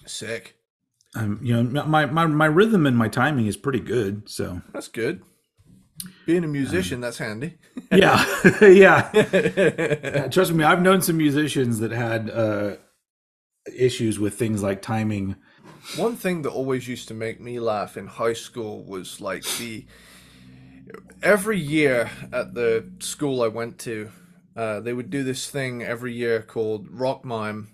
Sick. You know, my rhythm and my timing is pretty good. So That's good. Being a musician, that's handy. yeah, yeah. Trust me, I've known some musicians that had issues with things like timing. One thing that always used to make me laugh in high school was like every year at the school I went to, they would do this thing every year called rock mime.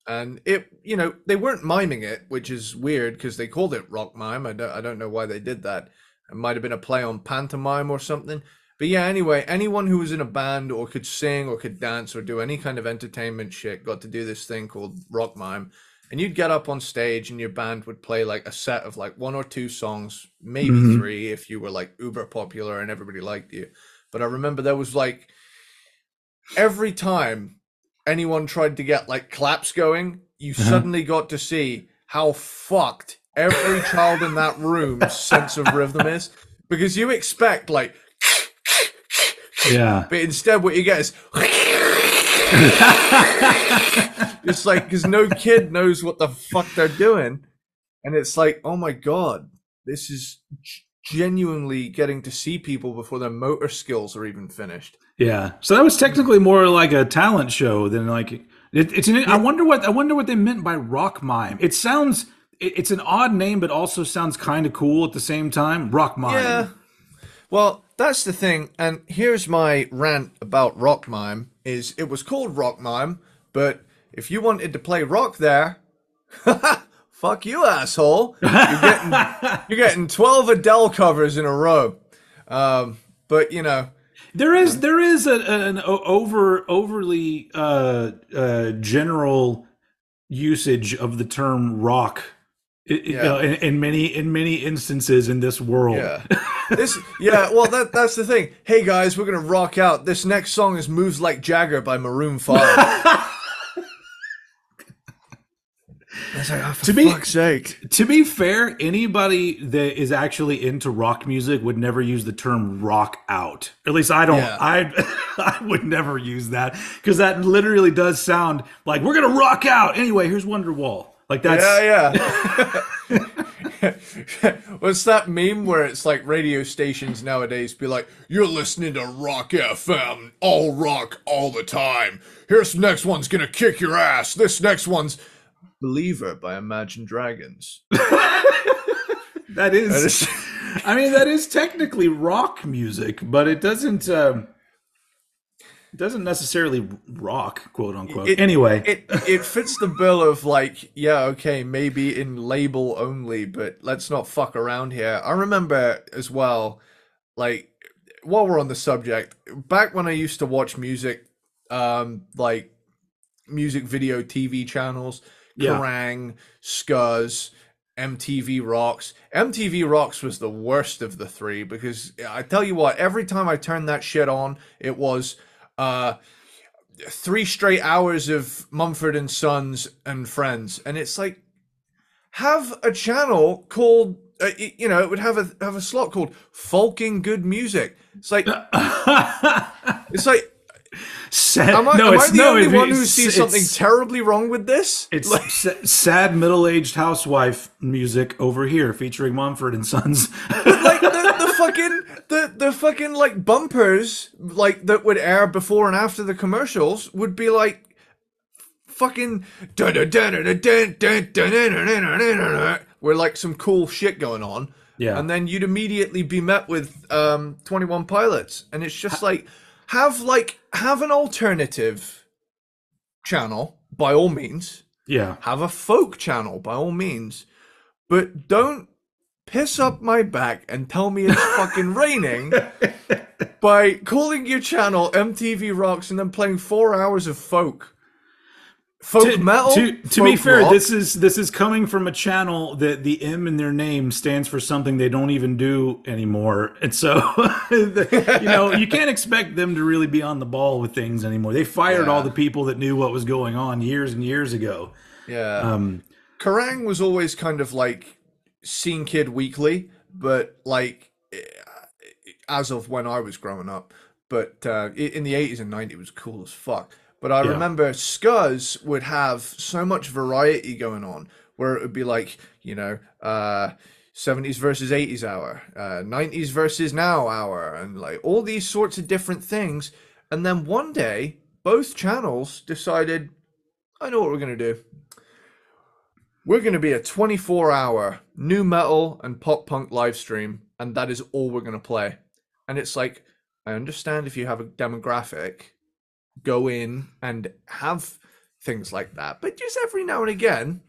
And they weren't miming it, which is weird because they called it rock mime. I don't know why they did that. It might have been a play on pantomime or something. But yeah, anyway, anyone who was in a band or could sing or could dance or do any kind of entertainment shit got to do this thing called rock mime. And you'd get up on stage and your band would play like a set of like 1 or 2 songs, maybe 3 if you were like uber popular and everybody liked you. But I remember there was like every time anyone tried to get like claps going, you suddenly got to see how fucked every child in that room's sense of rhythm is, because you expect like Yeah, but instead what you get is it's like, because no kid knows what the fuck they're doing, and it's like, oh my god, this is genuinely getting to see people before their motor skills are even finished. yeah. So that was technically more like a talent show than like I wonder what they meant by rock mime. It sounds it's an odd name, but also sounds kind of cool at the same time. Rock mime. Yeah. Well, that's the thing, and here's my rant about rock mime: is it was called rock mime, but if you wanted to play rock there, fuck you, asshole. You're getting 12 Adele covers in a row. But you know, There is an overly general usage of the term rock, you know, in many instances in this world. yeah. Well, that's the thing. Hey guys, we're gonna rock out. This next song is "Moves Like Jagger" by Maroon 5. It's like, oh, for fuck's sake. To be fair, anybody that is actually into rock music would never use the term rock out. At least I don't. Yeah. I would never use that, because that literally does sound like we're gonna rock out. Anyway, here's Wonderwall. Like that's What's that meme where it's like radio stations nowadays be like, you're listening to Rock FM, all rock all the time. Here's next one's gonna kick your ass. This next one's Believer by Imagine Dragons. that is I mean, that is technically rock music, but it doesn't necessarily rock, quote unquote. Anyway, it fits the bill of like, yeah, okay, maybe in label only, but let's not fuck around here. I remember as well, like, while we're on the subject, back when I used to watch music, like music video TV channels, Kerrang, Scuzz, MTV Rocks. MTV Rocks was the worst of the three, because I tell you what, every time I turned that shit on, it was 3 straight hours of Mumford and Sons and Friends, and it's like, have a channel called it would have a slot called Folking Good Music. It's like am I the only one who sees something terribly wrong with this? It's like sad middle-aged housewife music over here featuring Mumford and Sons. But like the fucking like bumpers like that would air before and after the commercials would be like fucking where like some cool shit going on. Yeah. And then you'd immediately be met with 21 Pilots, and it's just like have an alternative channel by all means. Yeah. Have a folk channel by all means, but don't piss up my back and tell me it's fucking raining by calling your channel MTV Rocks and then playing 4 hours of folk. folk metal, to be folk fair, rock. this is coming from a channel that the M in their name stands for something they don't even do anymore, and so you can't expect them to really be on the ball with things anymore. They fired all Yeah. the people that knew what was going on years and years ago. Yeah. Kerrang was always kind of like Scene Kid Weekly, but like as of when I was growing up. But in the 80s and 90s, it was cool as fuck. But I Yeah, remember Scuzz would have so much variety going on, where it would be like, 70s versus 80s hour, 90s versus now hour, and like all these sorts of different things. And then one day, both channels decided, I know what we're going to do. We're going to be a 24-hour new metal and pop punk live stream, and that is all we're going to play. And it's like, I understand if you have a demographic, go in and have things like that. But just every now and again,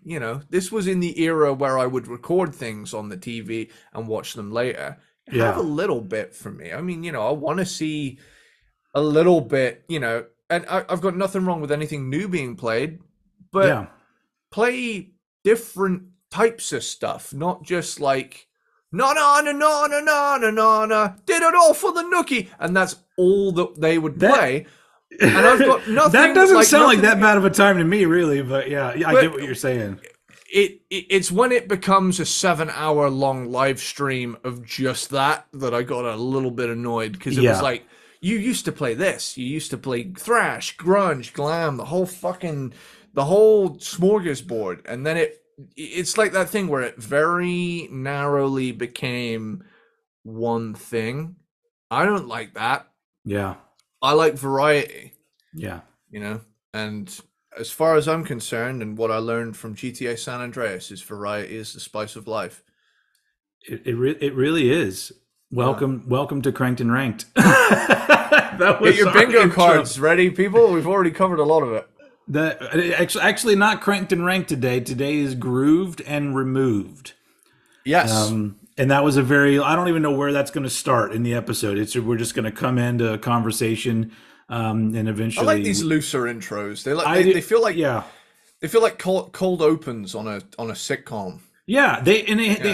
this was in the era where I would record things on the TV and watch them later. Have a yeah, little bit for me. I mean, I want to see a little bit, and I've got nothing wrong with anything new being played, but yeah. play different types of stuff, not just like na na na na na na na na na did it all for the nookie, and that's all that they would That play. And I've got nothing. that doesn't sound like nothing, that bad of a time to me, really. But yeah, I but get what you're saying. it's when it becomes a 7-hour long live stream of just that I got a little bit annoyed, because it was like, you used to play this, you used to play thrash, grunge, glam, the whole smorgasbord, and then it's like that thing where it very narrowly became one thing. I don't like that. Yeah, I like variety, yeah. and as far as I'm concerned, and what I learned from GTA San Andreas, is variety is the spice of life. It really is. Yeah. Welcome to Cranked and Ranked. That was Get your our bingo intro. cards ready, people. We've already covered a lot of it. Actually not Cranked and Ranked today. Today is Grooved and Removed. Yes. And that was I don't even know where that's going to start in the episode. We're just going to come into a conversation, and eventually. I like these looser intros. They feel like cold opens on a sitcom. Yeah, they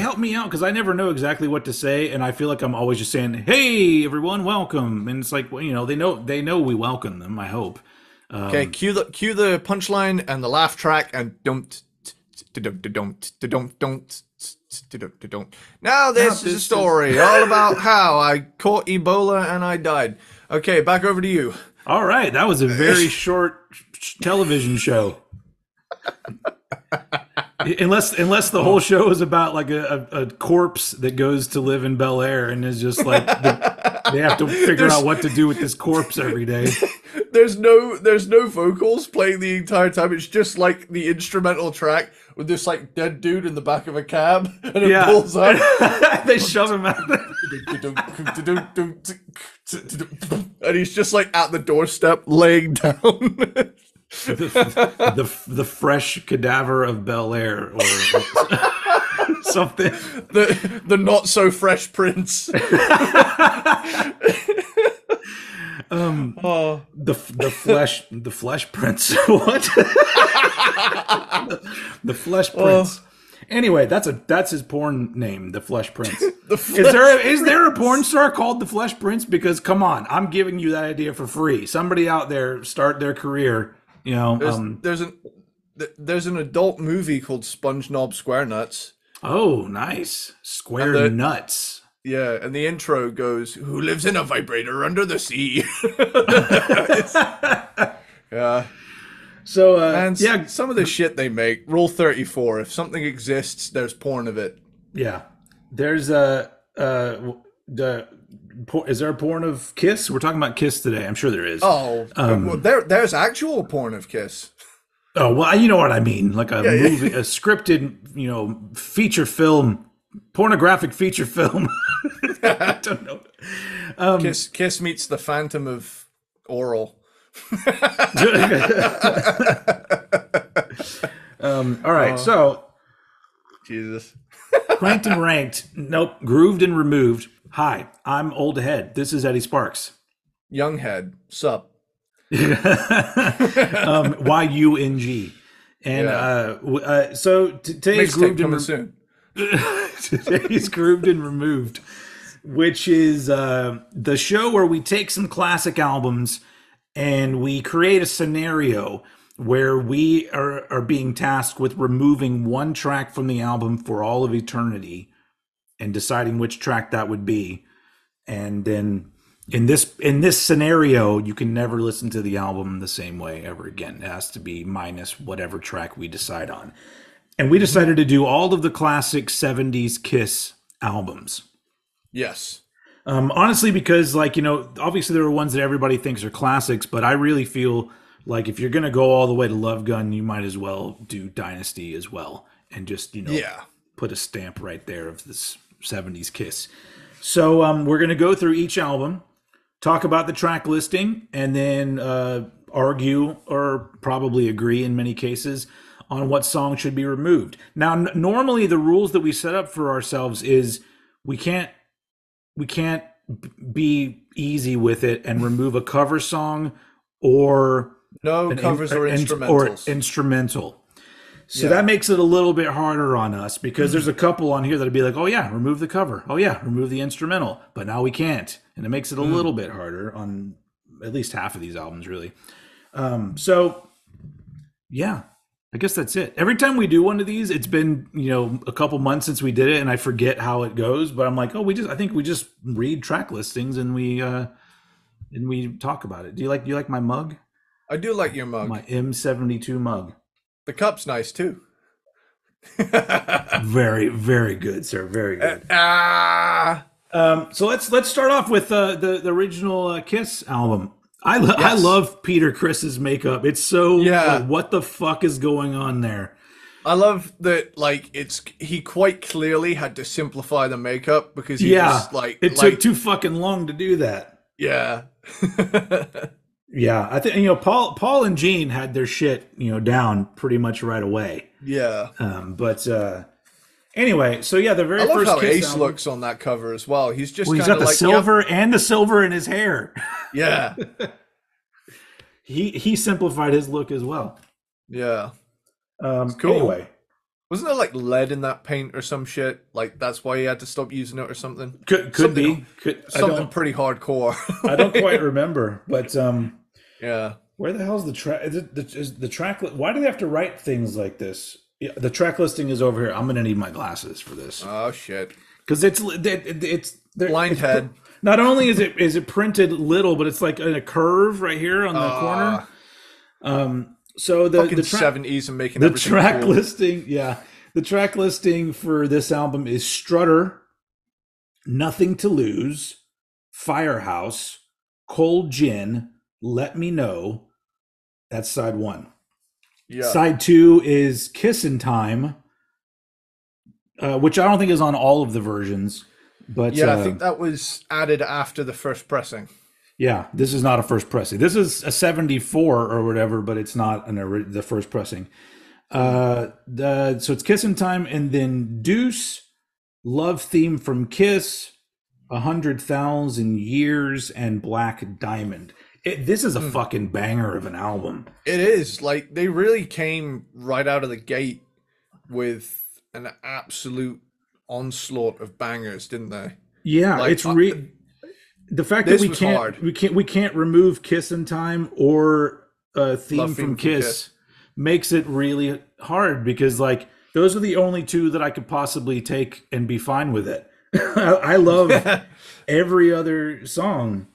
help me out because I never know exactly what to say, and I feel like I'm always just saying, "Hey, everyone, welcome," and it's like, well, they know we welcome them. I hope. Okay, cue the punchline and the laugh track, and don't. Now this is a story all about how I caught Ebola and I died. Okay, back over to you. All right, that was a very short television show. Unless the whole show is about like a corpse that goes to live in Bel Air and is just like they have to figure out what to do with this corpse every day. There's no vocals playing the entire time. It's just like the instrumental track with this like dead dude in the back of a cab, and it pulls up. They shove him out. And he's just like at the doorstep laying down. the fresh cadaver of Bel Air or something. The not so fresh prince. The flesh prince. What? The flesh prince. Anyway, that's his porn name, the Flesh Prince. Is there a porn star called the Flesh Prince? Because come on, I'm giving you that idea for free. Somebody out there start their career. There's an adult movie called SpongeNob SquareNuts. Oh, nice. Square Nuts. Yeah, and the intro goes, "Who lives in a vibrator under the sea?" Yeah. So, some of the shit they make. Rule 34: if something exists, there's porn of it. Yeah. There's is there a porn of Kiss? We're talking about Kiss today. I'm sure there is. Oh, well, there's actual porn of Kiss. Oh, well, you know what I mean. Like a movie, a scripted, feature film, pornographic feature film. I don't know. Kiss meets the Phantom of Oral. All right, so Jesus. Cranked and Ranked. Nope. Grooved and Removed. Hi, I'm Old Head. This is Eddie Sparxx. Young Head. Sup. YUNG. And Yeah. so today's Mixtape grooved coming and soon. today's grooved and removed, which is the show where we take some classic albums and we create a scenario where we are being tasked with removing one track from the album for all of eternity and deciding which track that would be. And then in this scenario, you can never listen to the album the same way ever again. It has to be minus whatever track we decide on. And we Hmm. decided to do all of the classic 70s Kiss albums. Yes. Honestly, because obviously there are ones that everybody thinks are classics, but I really feel like if you're gonna go all the way to Love Gun, you might as well do Dynasty as well, and just Yeah. put a stamp right there of this 70s Kiss. So we're gonna go through each album, talk about the track listing, and then argue or probably agree in many cases on what song should be removed. Now, normally the rules that we set up for ourselves is we can't be easy with it and remove a cover song or No covers or or instrumentals. instrumental. So Yeah. that makes it a little bit harder on us because there's a couple on here that'd be like, oh yeah, remove the cover. Oh yeah, remove the instrumental. But now we can't. And it makes it a Mm. little bit harder on at least half of these albums, really. So yeah, I guess that's it. Every time we do one of these, it's been, a couple months since we did it and I forget how it goes, but I'm like, oh, I think we just read track listings and we talk about it. Do you like my mug? I do like your mug. My M72 mug. The cup's nice too. Very, very good, sir. Very good. Ah. So let's start off with the original Kiss album. I Yes. love Peter Criss's makeup. It's so Yeah. like, what the fuck is going on there? I love that. Like, he quite clearly had to simplify the makeup because he Yeah, was it took too fucking long to do that. yeah. Yeah, I think Paul and Gene had their shit down pretty much right away. Yeah. But anyway, so yeah, the very I love first how Kiss Ace album, looks on that cover as well. He's just well, he's kind got of the like silver and the silver in his hair. Yeah. He simplified his look as well. Yeah. Cool. Anyway, Wasn't there like lead in that paint or some shit? Like that's why he had to stop using it or something? could Something- be. Something pretty hardcore. I don't quite remember, but Yeah. where the hell's the track? Is the track? Why do they have to write things like this? Yeah, the track listing is over here. I'm gonna need my glasses for this Oh shit. because it's Blind head. Not only is it printed little, but it's like in a curve right here on the Ah. corner. So the Fucking track 70s and making the everything track cool. listing, yeah, the track listing for this album is Strutter, Nothing to Lose, Firehouse, Cold Gin, Let Me Know. That's side one. Yeah. Side two is Kissin' Time, which I don't think is on all of the versions. But Yeah, I think that was added after the first pressing. yeah, this is not a first pressing. This is a 74 or whatever, but it's not the first pressing. So it's Kissin' Time, and then Deuce, Love Theme from Kiss, 100,000 Years, and Black Diamond. This is a fucking banger of an album. It is. Like, they really came right out of the gate with an absolute onslaught of bangers, didn't they? Yeah, Like, it's the fact that this was hard. we can't remove Kissin' Time or Theme Love from Theme from Kiss Kiss. makes it really hard because like those are the only two that I could possibly take and be fine with it. I love every other song.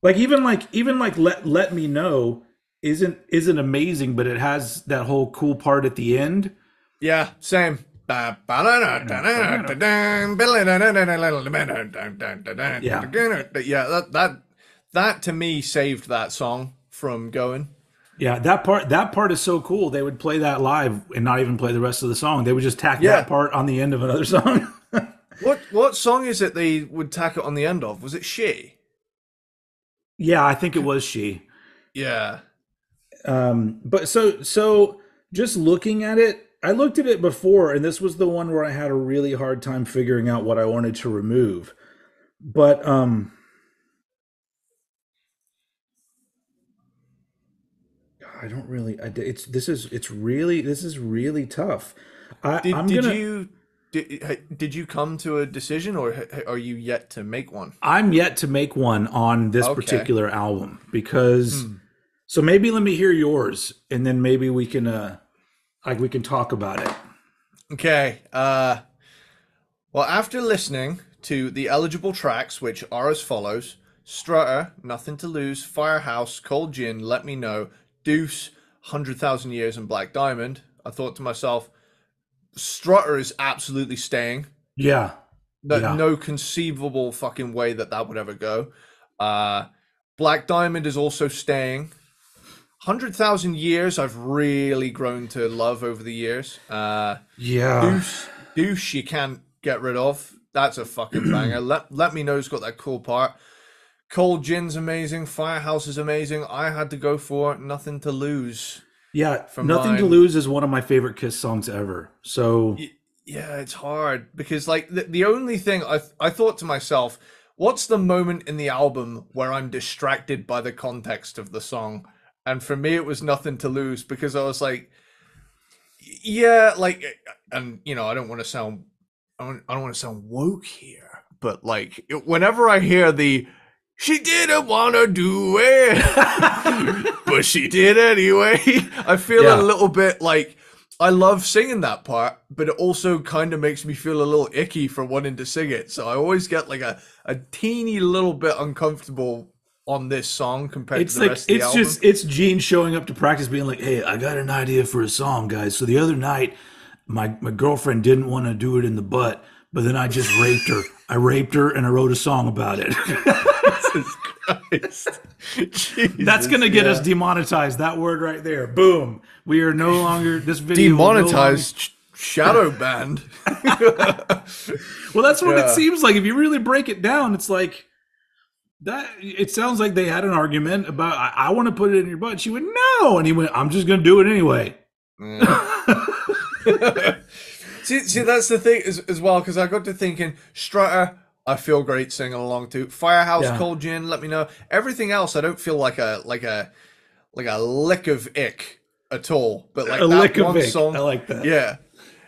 Like even like Let Me Know isn't amazing, but it has that whole cool part at the end. Yeah, same. Yeah. Yeah, that to me saved that song from going. Yeah, that part is so cool. They would play that live and not even play the rest of the song. They would just tack Yeah. that part on the end of another song. What song is it they would tack it on the end of? Was it She? Yeah, I think it was She. Yeah. But so just looking at it, I looked at it before, and this was the one where I had a really hard time figuring out what I wanted to remove. But I don't really. This is really tough. Did I'm did gonna. you did you come to a decision, or are you yet to make one? I'm yet to make one on this Okay. particular album because. Hmm. So maybe let me hear yours, and then maybe we can we can talk about it. Okay. Well, after listening to the eligible tracks, which are as follows: Strutter, Nothing to Lose, Firehouse, Cold Gin, Let Me Know, Deuce, 100,000 Years, and Black Diamond, I thought to myself, Strutter is absolutely staying. Yeah, That yeah, no conceivable fucking way that that would ever go. Uh, Black Diamond is also staying. 100,000 Years, I've really grown to love over the years. yeah. Deuce, you can't get rid of. That's a fucking banger. Let Me Know's got that cool part. Cold Gin's amazing. Firehouse is amazing. I had to go for Nothing to Lose Yeah, for Nothing to mine. Lose is one of my favorite Kiss songs ever. So, Yeah, it's hard because like the only thing I thought to myself, what's the moment in the album where I'm distracted by the context of the song? And for me, it was Nothing to Lose because I was like, yeah, like, and you know, I don't want to sound woke here, but like, whenever I hear the "she didn't want to do it," but she did anyway, I feel a yeah. little bit like I love singing that part, but it also kind of makes me feel a little icky for wanting to sing it. So I always get like a teeny little bit uncomfortable on this song compared to It's the like rest of the album. it's Gene showing up to practice being like, "Hey, I got an idea for a song, guys. So the other night my girlfriend didn't want to do it in the butt, but then I just raped her. I raped her and I wrote a song about it." Jesus Christ. That's going Jesus, to get us yeah. demonetized. That word right there. Boom. We are no longer this video will no longer. Demonetized, shadow banned. Well, that's what it Yeah. seems like. If you really break it down, it's like that. It sounds like they had an argument about I want to put it in your butt. She went no, and he went, I'm just going to do it anyway. Yeah. See, that's the thing as well, because I got to thinking, Strutter, I feel great singing along to. Firehouse, Yeah, Cold Gin, Let Me Know. Everything else, I don't feel like a lick of ick at all. But a like that lick of one Vic. I song, like that. yeah.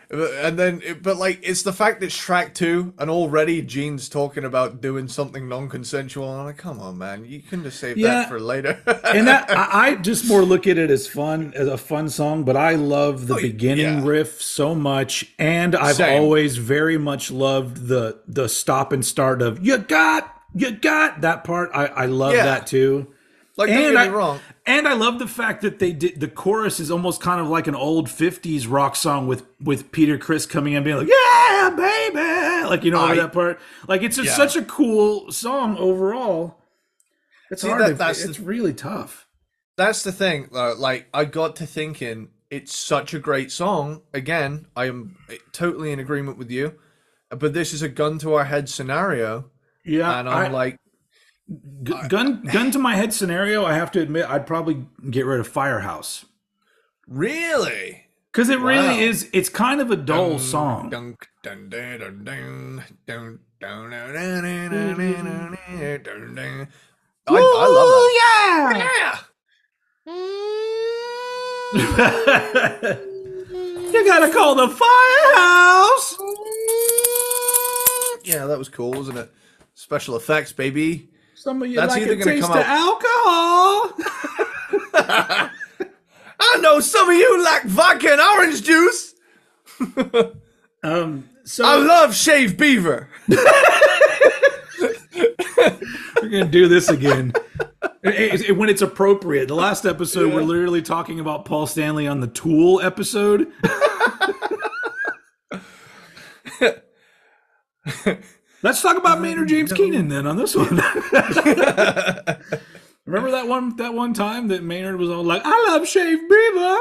And then, but like, it's the fact that it's track two, and already Gene's talking about doing something non-consensual. And I'm like, come on, man, you couldn't have saved that Yeah, for later. and that I just more look at it as fun, as a fun song. But I love the Oh, beginning yeah, riff so much, and I've same. always very much loved the stop and start of you got that part. I love Yeah, that too. like don't And get me I wrong. and I love the fact that they did the chorus is almost kind of like an old 50s rock song with Peter Criss coming in and being like, "Yeah, baby." Like over I that part. Like it's just Yeah. such a cool song overall. It's See hard that to that's it's really tough. the thing. Like I got to thinking, it's such a great song. Again, I am totally in agreement with you. But this is a gun to our head scenario, Yeah, and I'm I like, I, gun to my head scenario, I have to admit I'd probably get rid of Firehouse. really? Cuz it really Wow. is it's kind of a dull Dun, song. dun, dun, dun, dun, dun, dun, dun, dun, dun, dun, dun, dun, dun, dun. I love that. Woo, yeah. Yeah. You gotta call the firehouse. Yeah, that was cool, wasn't it? Special effects, baby. Some of you That's like either a going to taste come of out. alcohol. I know some of you like vodka and orange juice. I So love shaved beaver. we're gonna do this again when it's appropriate. The last episode, we're Yeah. literally talking about Paul Stanley on the Tool episode. Let's talk about Maynard James Keenan then on this one. Remember that one time that Maynard was all like, "I love shaved beaver."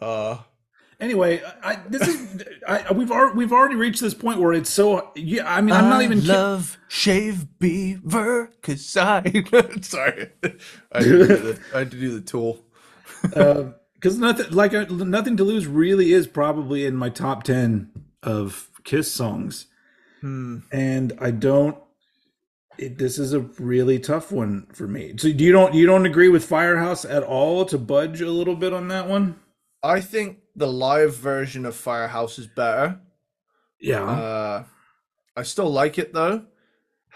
Uh, Anyway, we've already reached this point where it's so yeah. I mean, I'm not I even love shaved beaver because I. Sorry, I had to do the tool. because nothing to lose really is probably in my top 10 of Kiss songs, Hmm. and I don't. This is a really tough one for me. So you don't agree with Firehouse at all to budge a little bit on that one? I think the live version of Firehouse is better. Yeah. Uh, I still like it though.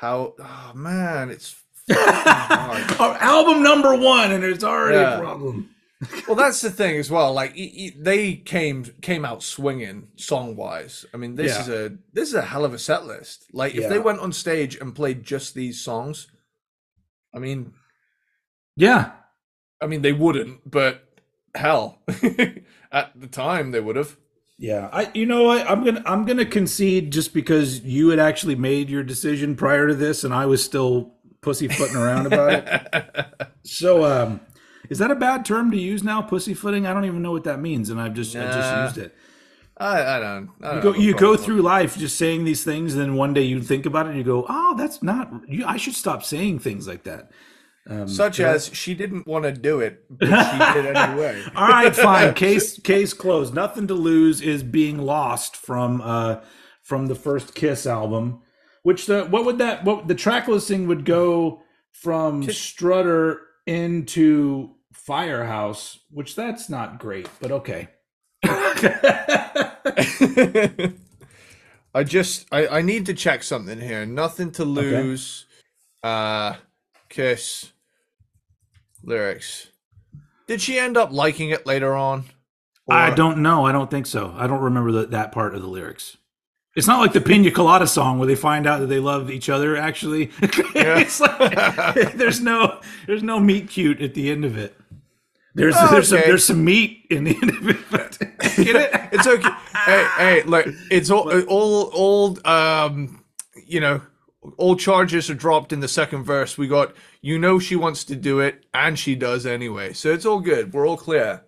Oh man, it's fucking hard. Album number one, and there's already a Yeah. problem. Well, that's the thing as well. Like they came out swinging song wise. I mean, Yeah. this is a hell of a set list. Like if they Yeah. went on stage and played just these songs, I mean, Yeah. they wouldn't, but hell, at the time they would have. Yeah. You know what? I'm gonna concede just because you had actually made your decision prior to this and I was still pussyfooting around about it. So is that a bad term to use now? Pussyfooting? I don't even know what that means, and I just Nah, used it. I You don't go have a you go problem. through life just saying these things, and then one day you think about it and you go, "Oh, that's not. I should stop saying things like that." Such But as she didn't want to do it, but she did anyway. all right, fine. Case closed. Nothing to lose is being lost from the first Kiss album. Which what the track listing would go from Kiss. Strutter into Firehouse, which that's not great, but okay. I need to check something here. Nothing to Okay. lose. Kiss lyrics. Did she end up liking it later on? I Or don't know. I don't think so. I don't remember that part of the lyrics. It's not like the Pina Colada song where they find out that they love each other. Actually, yeah. it's like there's no meet cute at the end of it. There's Oh, there's some okay. there's some meat in the end of it. But, get it? It's okay. Hey, look, it's all all charges are dropped in the second verse. We got, she wants to do it, and she does anyway. So it's all good. We're all clear.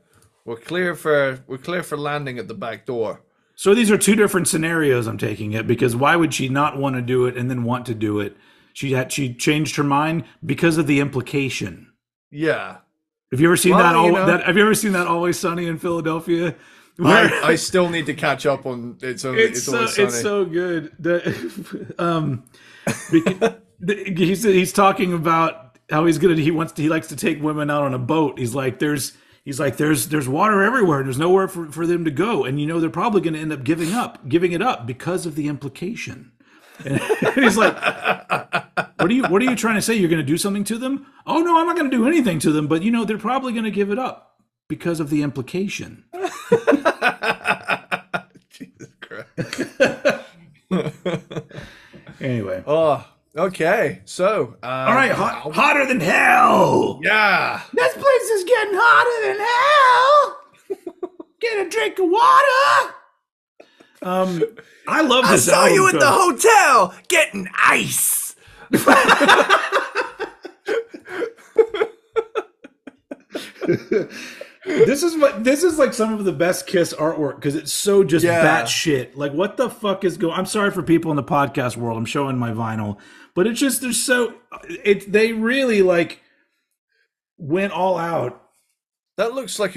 We're clear for landing at the back door. So these are two different scenarios. I'm taking it because why would she not want to do it and then want to do it? She changed her mind because of the implication. Yeah. Have you ever seen Well, Have you ever seen that Always Sunny in Philadelphia? I still need to catch up on it's Always Sunny. It's so good. He's talking about how he likes to take women out on a boat. He's like there's water everywhere. There's nowhere for them to go, and they're probably going to end up giving it up because of the implication. And he's like, what are you trying to say? You're going to do something to them? Oh no, I'm not going to do anything to them, but they're probably going to give it up because of the implication. Jesus Christ. Anyway. Oh, okay. So, All right, hotter than hell. yeah. This place is getting hotter than hell. Get a drink of water. I love this album. hotel getting ice. This is like some of the best Kiss artwork because it's so just Yeah. batshit. Like, what the fuck is going? I'm sorry for people in the podcast world. I'm showing my vinyl, but it's just they really like went all out. That looks like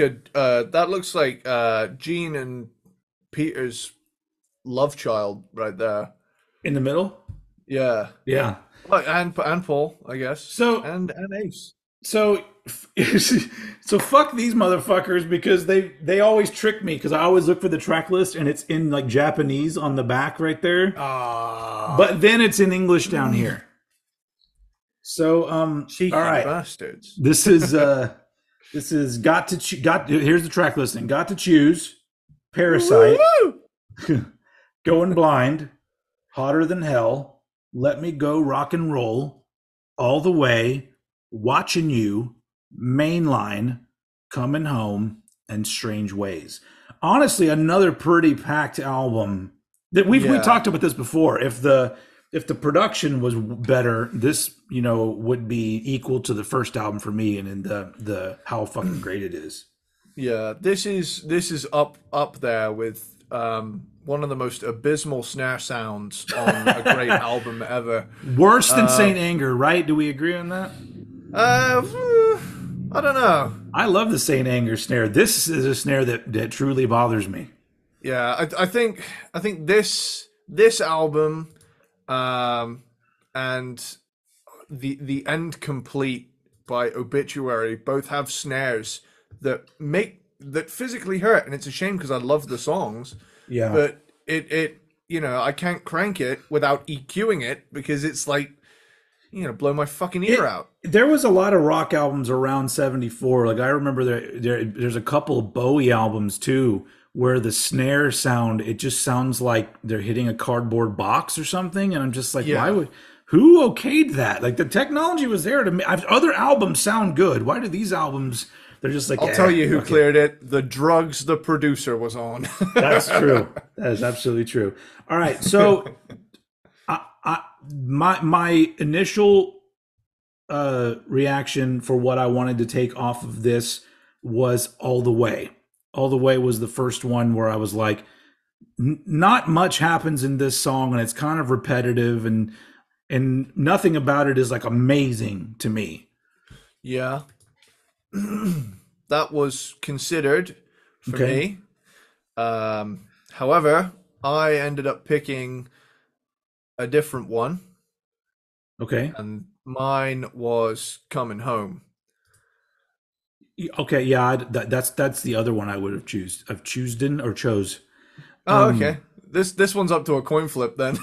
Gene and Peter's love child right there. In the middle. Yeah. Yeah. Oh, and Paul, I guess. So and Ace. So fuck these motherfuckers because they always trick me because I always look for the track list and it's in like Japanese on the back right there. But then it's in English down here. So cheeky all right. bastards. This is here's the track listing. Got to Choose, Parasite, Going Blind, Hotter Than Hell, Let Me Go Rock and Roll, All the Way, Watching You, Mainline, Coming Home, and Strange Ways. Honestly, another pretty packed album. That we talked about this before. If the production was better, this would be equal to the first album for me, and in the how fucking great it is. Yeah, this is up there with one of the most abysmal snare sounds on a great album ever. Worse than Saint Anger, right? Do we agree on that? I don't know. I love the Saint Anger snare. This is a snare that truly bothers me. Yeah, I think this album, and the End Complete by Obituary both have snares that physically hurt, and it's a shame because I love the songs, Yeah. but it I can't crank it without EQing it because it's like blow my fucking ear out. There was a lot of rock albums around 74. Like I remember there's a couple of Bowie albums too where the snare sound, it just sounds like they're hitting a cardboard box or something, and I'm just like, who okayed that? Like the technology was there to make other albums sound good. Why do these albums, they're just like, I'll tell you who cleared it. The drugs the producer was on. That's true. That is absolutely true. All right, so my initial reaction for what I wanted to take off of this was All the Way. All the Way was the first one where I was like, not much happens in this song, and it's kind of repetitive, and nothing about it is like amazing to me. Yeah. That was considered for me. However, I ended up picking a different one. Okay. And mine was Coming Home. Okay, yeah, that's the other one I would have chose. Oh, okay. This one's up to a coin flip then.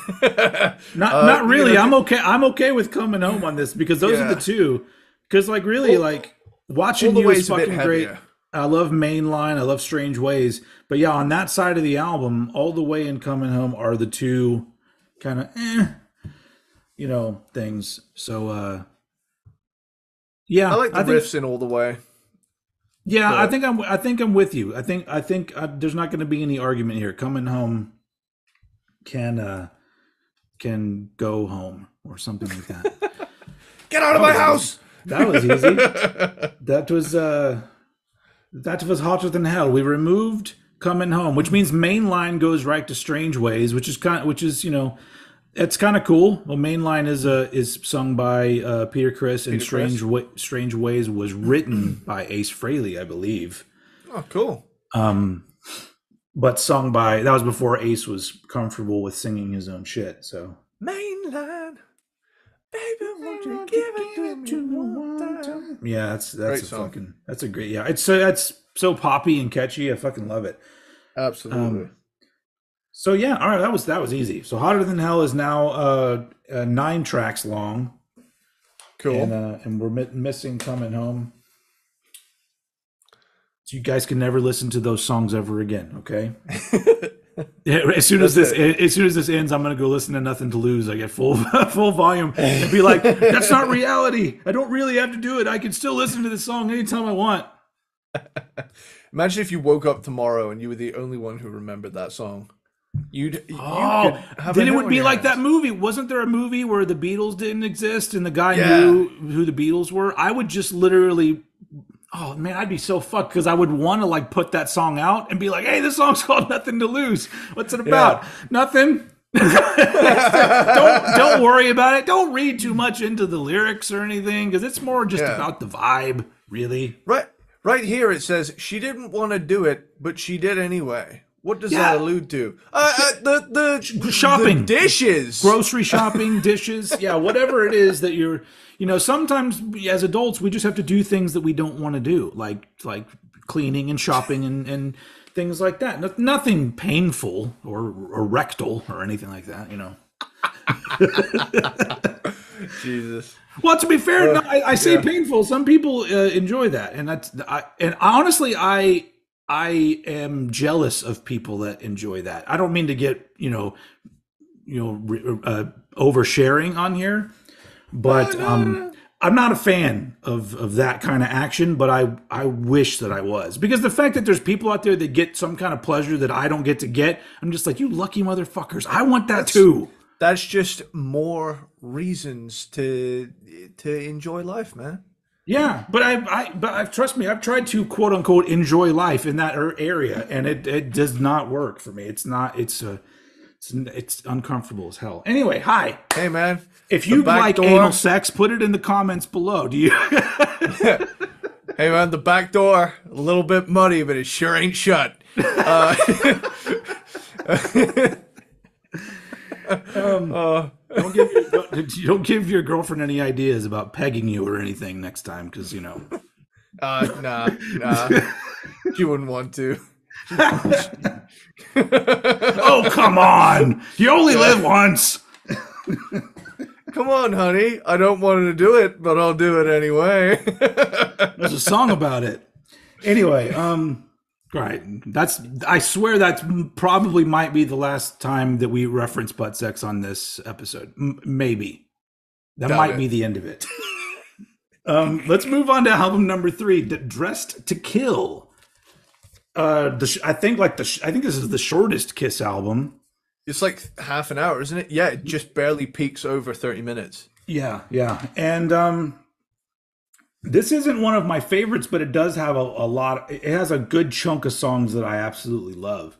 Not really. I'm okay. I'm okay with Coming Home on this because those are the two. Because like really, like Watching You is fucking great. I love Mainline. I love Strange Ways. But yeah, on that side of the album, All the Way and Coming Home are the two kind of things. So yeah, I like the riffs in All the Way. Yeah, but I think I'm with you. I think there's not going to be any argument here. Coming Home can go home or something like that. Get out of my house. That was easy. That was hotter than hell. We removed Coming Home, which means Mainline goes right to Strange Ways, which is it's kind of cool. Well, Mainline is sung by Peter Criss, and Strange Ways was written by Ace Frehley, I believe. Oh, cool. But sung by, that was before Ace was comfortable with singing his own shit. So Mainline, baby, won't you give it to me one time? Yeah, that's a great. Yeah, it's so poppy and catchy. I fucking love it. Absolutely. So yeah, all right, that was easy. So Hotter Than Hell is now 9 tracks long. Cool. And we're missing Coming Home. So you guys can never listen to those songs ever again, okay? As soon as this ends, I'm gonna go listen to Nothing to Lose. I get full volume and be like, that's not reality. I don't really have to do it. I can still listen to this song anytime I want. Imagine if you woke up tomorrow and you were the only one who remembered that song. Then it would be like that movie. Wasn't there a movie where the Beatles didn't exist and the guy knew who the Beatles were? I would just literally, oh man, I'd be so fucked because I would want to like put that song out and be like, hey, this song's called Nothing to Lose. What's it about? Nothing. don't worry about it. Don't read too much into the lyrics or anything because it's more just about the vibe, really. Right here it says she didn't want to do it, but she did anyway. What does that allude to? The shopping, the dishes, grocery shopping, dishes. Yeah, whatever it is that you're. Sometimes as adults we just have to do things that we don't want to do, like cleaning and shopping and things like that. Nothing painful or rectal or anything like that. Jesus. Well, to be fair, I say painful. Some people enjoy that, and honestly, I am jealous of people that enjoy that. I don't mean to get oversharing on here, but I'm not a fan of that kind of action. But I wish that I was, because the fact that there's people out there that get some kind of pleasure that I don't get to get, I'm just like, you lucky motherfuckers. I want that too. That's just more reasons to enjoy life, man. Yeah, but trust me, I've tried to quote unquote enjoy life in that area, and it does not work for me. It's not. It's uncomfortable as hell. Anyway, hi. Hey, man. If you like anal sex, put it in the comments below. Do you? Hey, man, the back door a little bit muddy, but it sure ain't shut. Um, uh, don't give your girlfriend any ideas about pegging you or anything next time, because nah. She wouldn't want to. Oh, come on! You only live once. Come on, honey. I don't want to do it, but I'll do it anyway. There's a song about it. Anyway, right. I swear that's probably might be the last time that we reference butt sex on this episode. Maybe. That Doubt might it. be the end of it. Let's move on to album number 3, Dressed to Kill. I think this is the shortest Kiss album. It's like half an hour, isn't it? Yeah, it just barely peaks over 30 minutes. Yeah. And this isn't one of my favorites, but it does have a lot. It has a good chunk of songs that I absolutely love.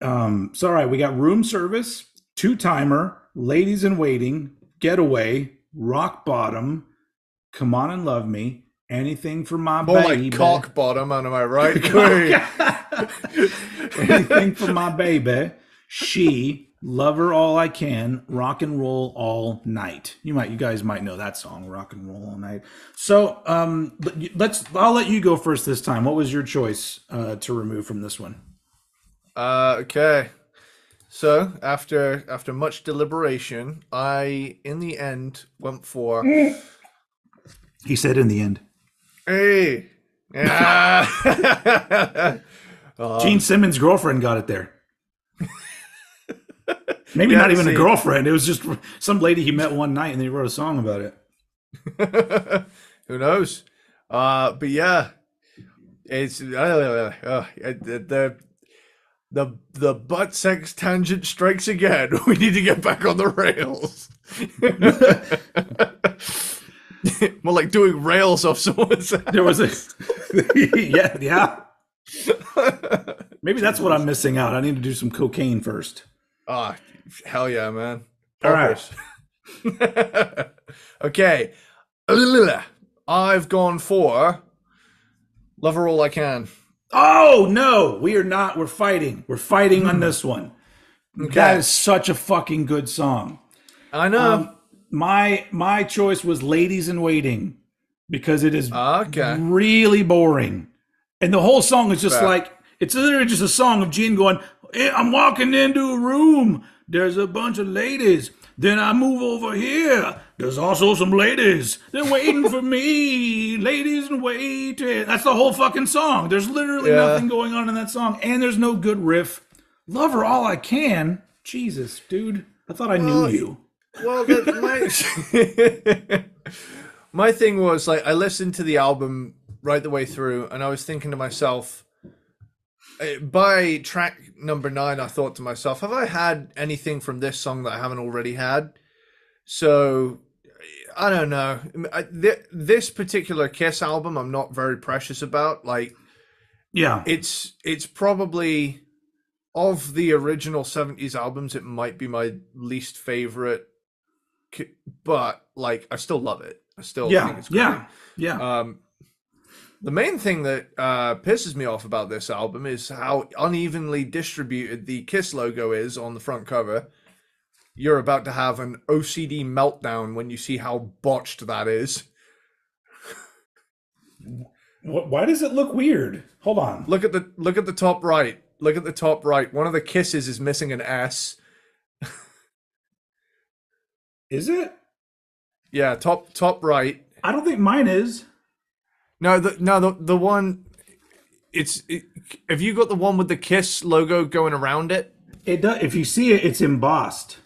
So, all right, we got Room Service, Two Timer, Ladies in Waiting, Getaway, Rock Bottom, Come On and Love Me, Anything for My More Baby. like cock bottom, am I right? Anything for My Baby. She, Love Her All I Can, Rock and Roll All Night. You guys might know that song, Rock and Roll All Night. So I'll let you go first this time. What was your choice to remove from this one? Okay. So after much deliberation, I in the end went for. He said in the end. Hey. Gene Simmons' girlfriend got it there. Maybe not even a girlfriend. It was just some lady he met one night and they wrote a song about it. Who knows? But yeah, it's the butt sex tangent strikes again. We need to get back on the rails. More like doing rails off someone's. There was a yeah. Maybe that's what I'm missing out. I need to do some cocaine first. Ah, hell yeah, man. All right. Okay. I've gone for Love Her All I Can. Oh, no. We are not. We're fighting. We're fighting on this one. Okay. That is such a fucking good song. I know. My choice was Ladies in Waiting because it is really boring. And the whole song is just like, it's literally just a song of Gene going, hey, I'm walking into a room. There's a bunch of ladies. Then I move over here. There's also some ladies. They're waiting for me. Ladies in waiting. That's the whole fucking song. There's literally nothing going on in that song. And there's no good riff. Love Her All I Can. Jesus, dude. I thought I knew you. Well, my thing was, like, I listened to the album right the way through, and I was thinking to myself, by track number 9, I thought to myself, have I had anything from this song that I haven't already had? So, I don't know. This particular Kiss album, I'm not very precious about. Like, yeah, it's probably, of the original 70s albums, it might be my least favorite. But, like, I still love it. I still think it's great. Yeah. The main thing that pisses me off about this album is how unevenly distributed the Kiss logo is on the front cover. You're about to have an OCD meltdown when you see how botched that is. Why does it look weird? Hold on. Look at the top right. Look at the top right. One of the Kisses is missing an S. Is it? Yeah, top right. I don't think mine is. No, the one. Have you got the one with the Kiss logo going around it? It does. If you see it, it's embossed.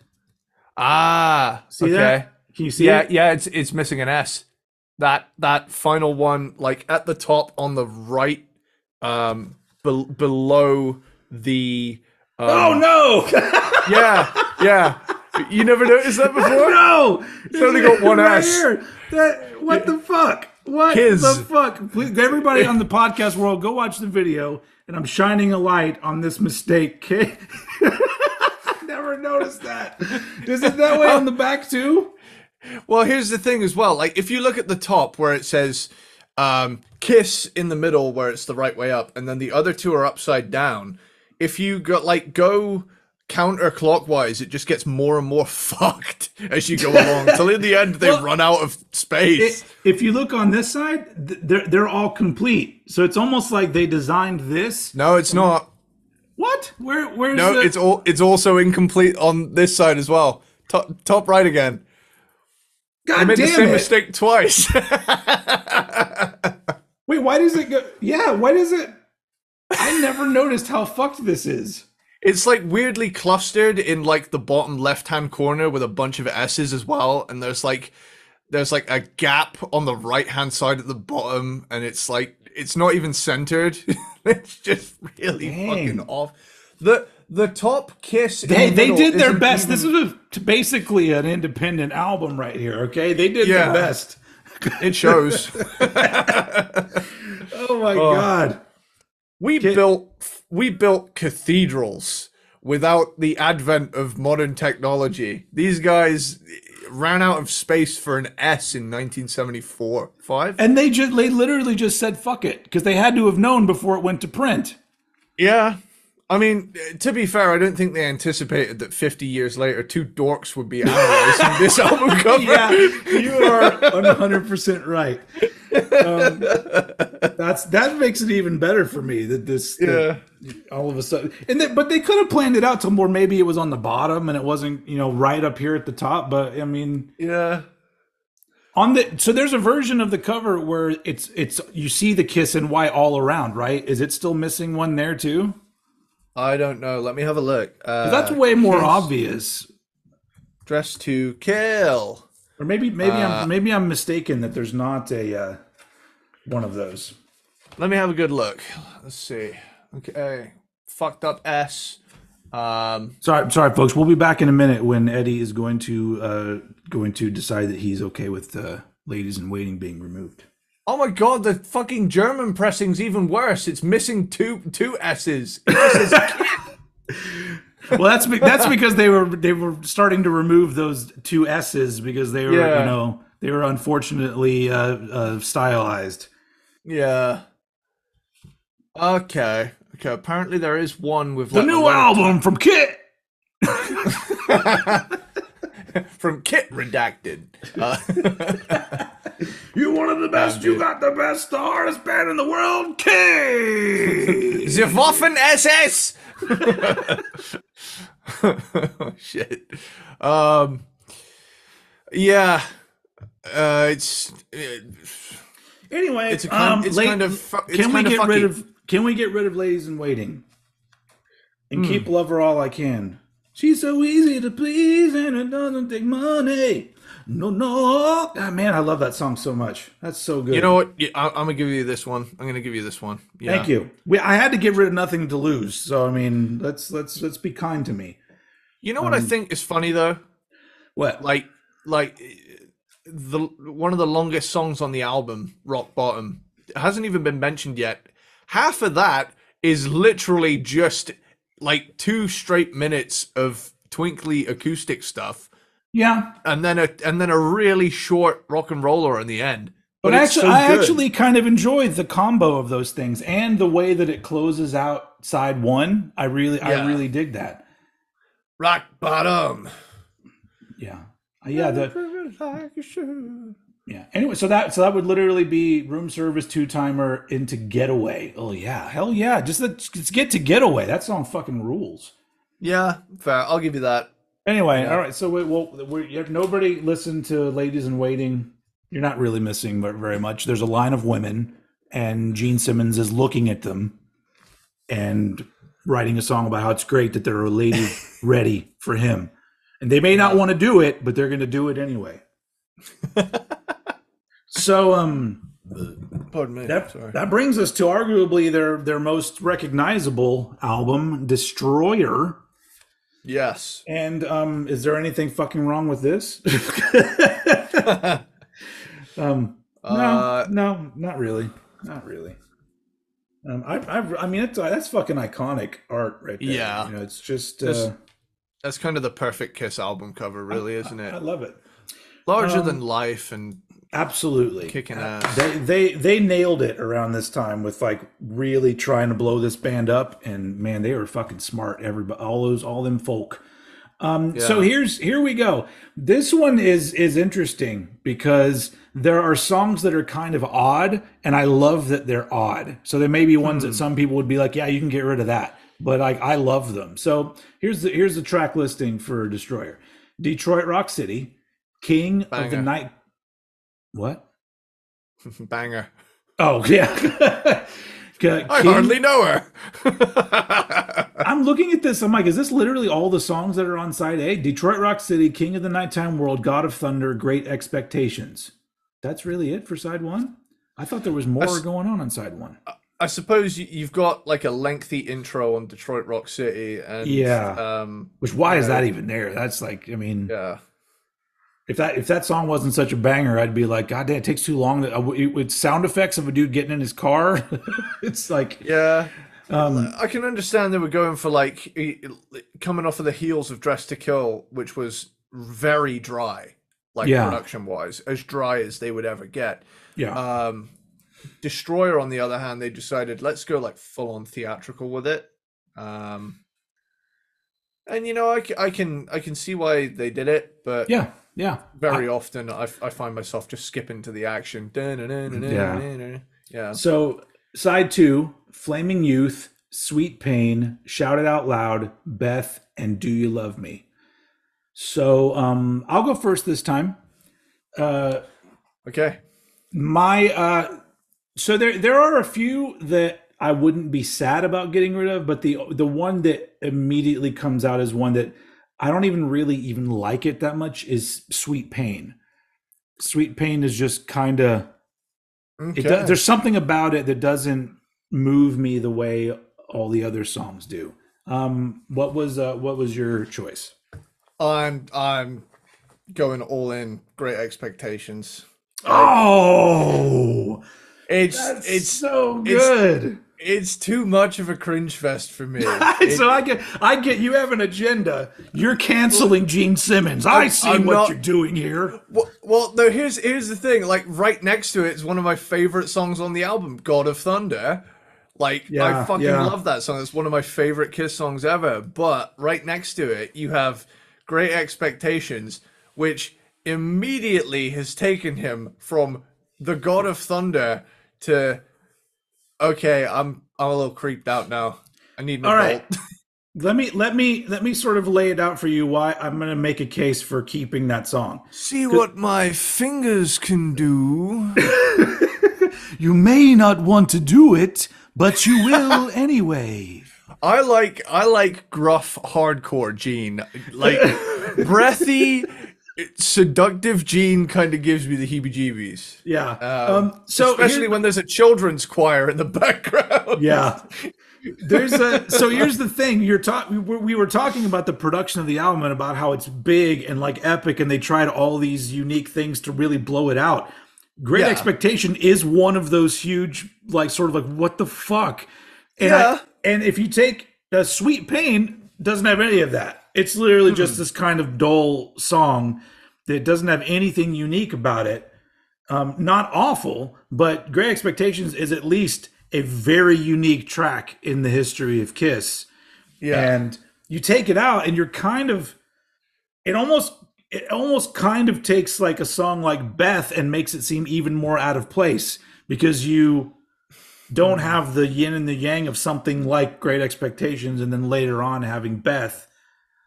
Ah, see okay. That? Can you see it? Yeah, it's missing an S. That final one, like at the top on the right, below the. Oh no! yeah. You never noticed that before? No! It's only got one right S. Here. What the fuck? What the fuck? Please, everybody on the podcast world, go watch the video, and I'm shining a light on this mistake. Okay? Never noticed that. Is it that way on the back too? Well, here's the thing as well. Like, if you look at the top where it says Kiss in the middle, where it's the right way up, and then the other two are upside down. If you go counterclockwise, it just gets more and more fucked as you go along. Till in the end, they run out of space. If you look on this side, they're all complete. So it's almost like they designed this. No, it's not. What? Where's No, the... it's also incomplete on this side as well. Top right again. God I made damn the same it. mistake twice. Wait, why does it go? Yeah, why does it? I never noticed how fucked this is. It's like weirdly clustered in like the bottom left-hand corner with a bunch of S's as well, and there's like a gap on the right-hand side at the bottom, and it's like it's not even centered. It's just really fucking off. The top Kiss. They did their best. This is basically an independent album right here. Okay, they did their best. It shows. Oh my god. We built cathedrals without the advent of modern technology. These guys ran out of space for an S in 1974, 5. And they literally just said fuck it because they had to have known before it went to print. Yeah. I mean, to be fair, I don't think they anticipated that 50 years later, two dorks would be analyzing this album cover. Yeah, you are 100% right. That makes it even better for me that this all of a sudden, but they could have planned it out to more. Maybe it was on the bottom and it wasn't, right up here at the top. But I mean, so there's a version of the cover where it's you see the Kiss in white all around, right? Is it still missing one there too? I don't know. Let me have a look. That's way more obvious. Dress to Kill. Or maybe I'm mistaken that there's not a one of those. Let me have a good look. Let's see. Okay, fucked up S. Sorry, folks. We'll be back in a minute when Eddie is going to decide that he's okay with Ladies in Waiting being removed. Oh my god, the fucking German pressing's even worse. It's missing two S's. It just says Well, that's because they were starting to remove those two S's because they were they were unfortunately stylized. Yeah. Okay. Apparently there is one with the new album from Kit. From Kit Redacted. You're one of the best. You got the best, the hardest band in the world, K. The Waffen SS. Oh shit. Yeah. It's. Anyway, it's kind of. Can we get rid of Ladies in Waiting and keep Lover All I Can? She's so easy to please and it doesn't take money. No. Oh, man, I love that song so much. That's so good. You know what? I'm going to give you this one. Yeah. Thank you. I had to get rid of Nothing to Lose. So, I mean, let's be kind to me. You know what I think is funny, though? What? Like one of the longest songs on the album, Rock Bottom, hasn't even been mentioned yet. Half of that is literally just like 2 straight minutes of twinkly acoustic stuff. Yeah. And then a really short rock and roller in the end. But actually, I actually kind of enjoyed the combo of those things and the way that it closes out side one. I really dig that. Rock Bottom. Yeah. Yeah. Yeah. Anyway, so that would literally be Room Service, Two Timer into Getaway. Oh yeah, hell yeah! Let's get to Getaway. That song fucking rules. Yeah, fair. I'll give you that. Anyway, all right. So if nobody listened to Ladies in Waiting, you're not really missing very much. There's a line of women, and Gene Simmons is looking at them and writing a song about how it's great that there are a lady ready for him, and they may not want to do it, but they're going to do it anyway. So, pardon me. That brings us to arguably their most recognizable album, Destroyer. Yes. And is there anything fucking wrong with this? No, not really. Not really. I mean, that's fucking iconic art right there. Yeah. It's just that's kind of the perfect Kiss album cover, really, isn't it? I love it. Larger than life and Absolutely. kicking ass. They nailed it around this time with like really trying to blow this band up, and man, they were fucking smart. Everybody, all them folk. So Yeah. here we go. This one is interesting because there are songs that are kind of odd, and I love that they're odd. So there may be ones that Hmm. some people would be like, yeah, you can get rid of that, but I love them. So here's the track listing for Destroyer: Detroit Rock City, King of the Banger. Night. What? Banger. Oh yeah, I King. hardly know her. I'm looking at this. I'm like, is this literally all the songs that are on side A? Detroit Rock City, King of the Nighttime World, God of Thunder, Great Expectations. That's really it for side one? I thought there was I, more s- going on side one. I suppose you've got like a lengthy intro on Detroit Rock City, and Yeah. Which why you is that know, even there? That's like, I mean, yeah, if that song wasn't such a banger, I'd be like, God damn, it takes too long. With sound effects of a dude getting in his car, it's like, yeah. um, I can understand they were going for like coming off of the heels of Dress to Kill, which was very dry, like yeah, production wise, as dry as they would ever get. yeah. Um, Destroyer, on the other hand, they decided let's go like full on theatrical with it. Um, and I can see why they did it, but Yeah, yeah, very often I find myself just skipping to the action. yeah. Yeah. So side two, Flaming Youth, Sweet Pain, Shout It Out Loud, Beth, and Do You Love Me? So I'll go first this time. Uh, Okay. my so there are a few that I wouldn't be sad about getting rid of, but the one that immediately comes out as one that I don't even really even like it that much is Sweet Pain. Sweet Pain is just kind of Okay. there's something about it that doesn't move me the way all the other songs do. What was your choice? I'm going all in. Great expectations. Like Oh, it's that's it's so it's good. it's too much of a cringe fest for me. So I get you have an agenda. You're Look, canceling Gene Simmons. I see I'm what you're not. doing here. Well, no. Here's the thing. Like right next to it is one of my favorite songs on the album, "God of Thunder." Like I Yeah, fucking yeah. love that song. It's one of my favorite Kiss songs ever. But right next to it, you have "Great Expectations," which immediately has taken him from the God of Thunder to okay. I'm a little creeped out now. I need an All right. adult. Let me sort of lay it out for you why I'm going to make a case for keeping that song. See what my fingers can do. You may not want to do it, but you will anyway. I like gruff hardcore Gene. Like breathy, seductive Gene kind of gives me the heebie-jeebies. Yeah. So Especially here, when there's a children's choir in the background. yeah. So here's the thing. We were talking about the production of the album and about how it's big and like epic, and they tried all these unique things to really blow it out. Great Yeah. Expectation is one of those huge, like sort of like what the fuck, and I Yeah. and if you take Sweet Pain, doesn't have any of that. It's literally just Mm. this kind of dull song that doesn't have anything unique about it. Not awful, but Great Expectations is at least a very unique track in the history of Kiss. Yeah. And you take it out, and you're kind of it almost it almost kind of takes like a song like Beth and makes it seem even more out of place because you don't Mm. have the yin and the yang of something like Great Expectations, and then later on having Beth.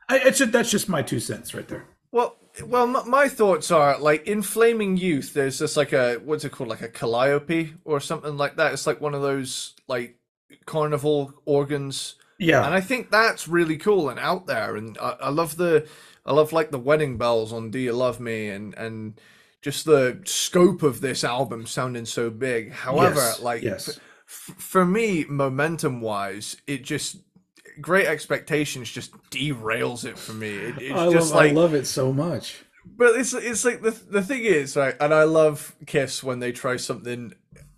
That's just my 2 cents right there. Well, my thoughts are like in Flaming Youth. There's just like a what's it called, like a calliope or something like that. It's like one of those like carnival organs, and Yeah. I think that's really cool and out there. And I love like the wedding bells on "Do You Love Me" and just the scope of this album sounding so big. However, Yes. like Yes. for me, momentum wise, it just Great Expectations just derails it for me. It's just I like love it so much. but it's like the thing is right, and I love Kiss when they try something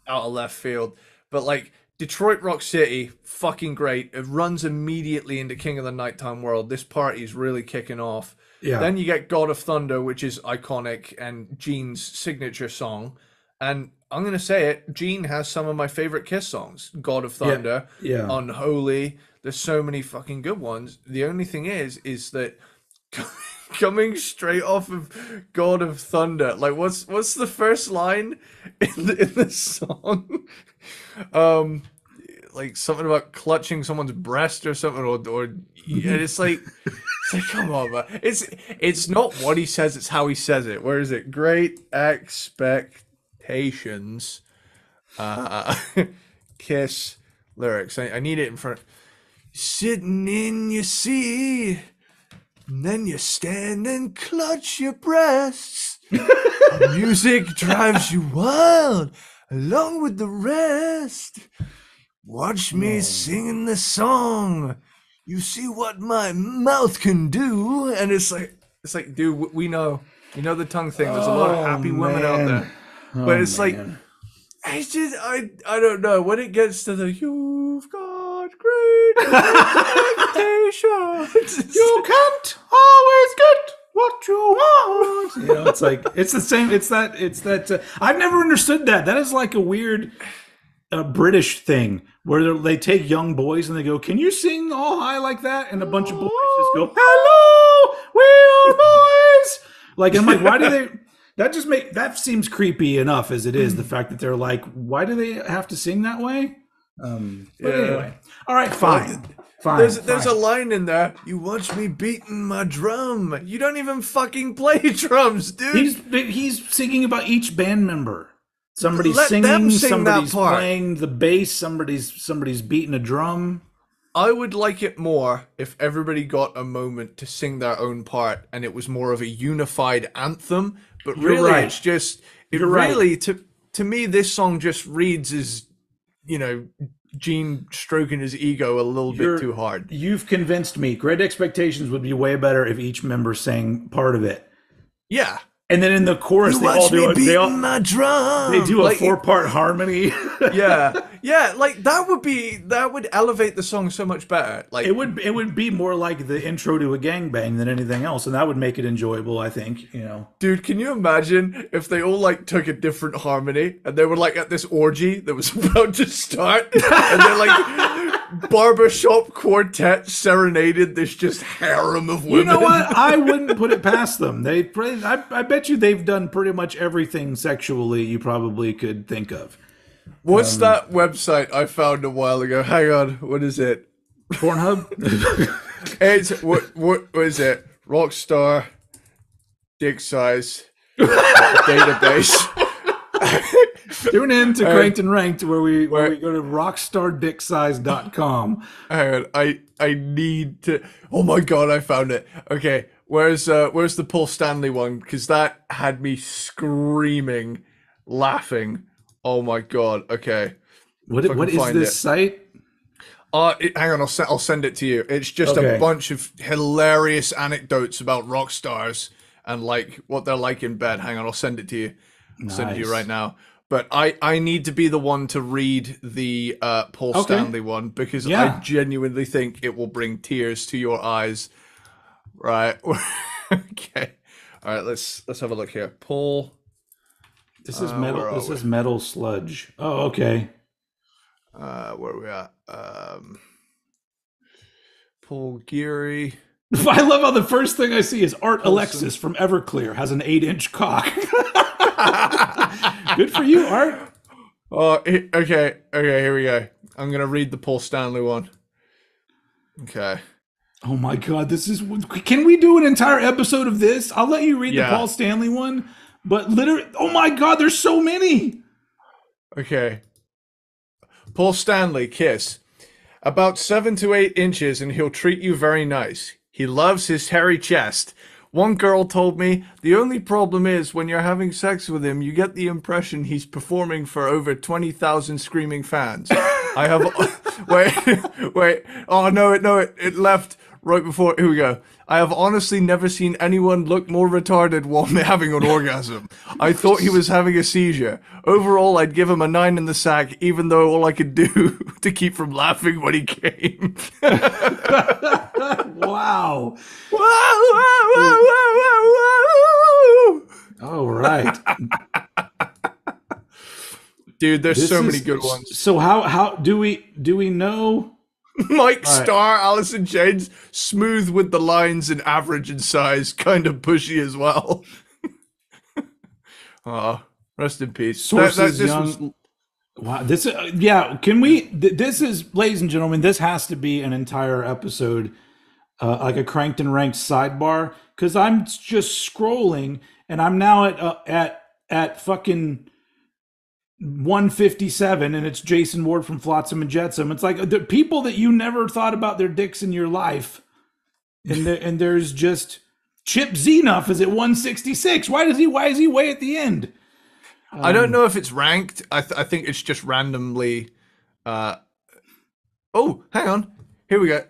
out of left field. But like Detroit Rock City, fucking great. It runs immediately into King of the Nighttime World. This party's really kicking off. Yeah. Then you get God of Thunder, which is iconic and Gene's signature song. And I'm going to say it, Gene has some of my favorite Kiss songs. God of Yeah. Thunder, Yeah. Unholy. There's so many fucking good ones. The only thing is that coming straight off of God of Thunder, like what's the first line in the song? Um like something about clutching someone's breast or something, or and it's like, come on, man. It's not what he says, it's how he says it. Where is it? Great expectations. Uh, Kiss lyrics. I need it in front. Sitting in your seat, and then you stand and clutch your breasts. Music drives you wild, along with the rest. Watch me singing the song. You see what my mouth can do, and it's like, dude, we know the tongue thing. There's a lot of happy women out there, but it's like, it's just I don't know when it gets to the you've got great expectations. You can't always get what you want. You know, it's like it's the same. It's that. I've never understood that. That is like a weird British thing where they take young boys and they go, "Can you sing all high like that?" And a bunch of boys just go, "Hello, we are boys." Like, I'm like, why do they? That seems creepy enough as it is. The fact that they're like, why do they have to sing that way? But anyway, all right, fine. There's a line in there. You watch me beating my drum. You don't even fucking play drums, dude. He's singing about each band member. Somebody's Let singing, them sing somebody's that part. playing the bass, somebody's beating a drum. I would like it more if everybody got a moment to sing their own part and it was more of a unified anthem. But really, right. it's just Right. to me, this song just reads as, Gene stroking his ego a little bit too hard. You've convinced me. Great Expectations would be way better if each member sang part of it. Yeah. And then in the chorus, You they watch all do me it. beating my drum. They do a 4-part harmony. yeah, like that would elevate the song so much better. Like it would be more like the intro to a gangbang than anything else, and that would make it enjoyable, I think. Dude, can you imagine if they all like took a different harmony and they were like at this orgy that was about to start and they're like barbershop quartet serenaded this just harem of women. You know what? I wouldn't put it past them. I bet you they've done pretty much everything sexually you probably could think of. What's that website I found a while ago? Hang on, what is it? Pornhub? It's what is it? Rockstar dick size database. Tune in to Cranked and Ranked where we go to rockstardicksized.com. Hang on, I need to. Oh my god, I found it. Okay, where's the Paul Stanley one? Because that had me screaming, laughing. Oh my god. Okay. What is this site? Hang on, I'll send it to you. It's just a bunch of hilarious anecdotes about rock stars and like what they're like in bed. Hang on, I'll send it to you. I'll send it to you right now. But I need to be the one to read the Paul Stanley one because I genuinely think it will bring tears to your eyes. Right. Okay. All right, let's have a look here. Paul. This is metal. This is Metal Sludge. Oh, okay. Where are we at? Paul Geary. I love how the first thing I see is Art Alexis from Everclear has an 8-inch cock. Good for you, Art. Okay, here we go. I'm gonna read the Paul Stanley one. Okay. Oh my god, this is. Can we do an entire episode of this? I'll let you read the Paul Stanley one, but literally, oh my god, there's so many. Okay. Paul Stanley, Kiss. About 7 to 8 inches, and he'll treat you very nice. He loves his hairy chest. One girl told me, the only problem is when you're having sex with him, you get the impression he's performing for over 20,000 screaming fans. I have... Wait. Oh, no, it left. right before, here we go. I have honestly never seen anyone look more retarded while having an orgasm. I thought he was having a seizure. Overall, I'd give him a 9 in the sack, even though all I could do to keep from laughing when he came. Wow. Whoa, whoa, whoa, whoa, whoa, whoa. All right. Dude, there's so many good ones. So how do we know? Mike Starr, Allison James, smooth with the lines and average in size, kind of pushy as well. Oh, rest in peace. Sources young. Wow, this can we? This is, ladies and gentlemen, this has to be an entire episode, like a Cranked and Ranked sidebar, because I'm just scrolling and I'm now at fucking 157, and it's Jason Ward from Flotsam and Jetsam. It's like the people that you never thought about their dicks in your life, and there's just Chip Zenoff is at 166. Why is he way at the end? I don't know if it's ranked. I think it's just randomly. Oh, hang on. Here we go.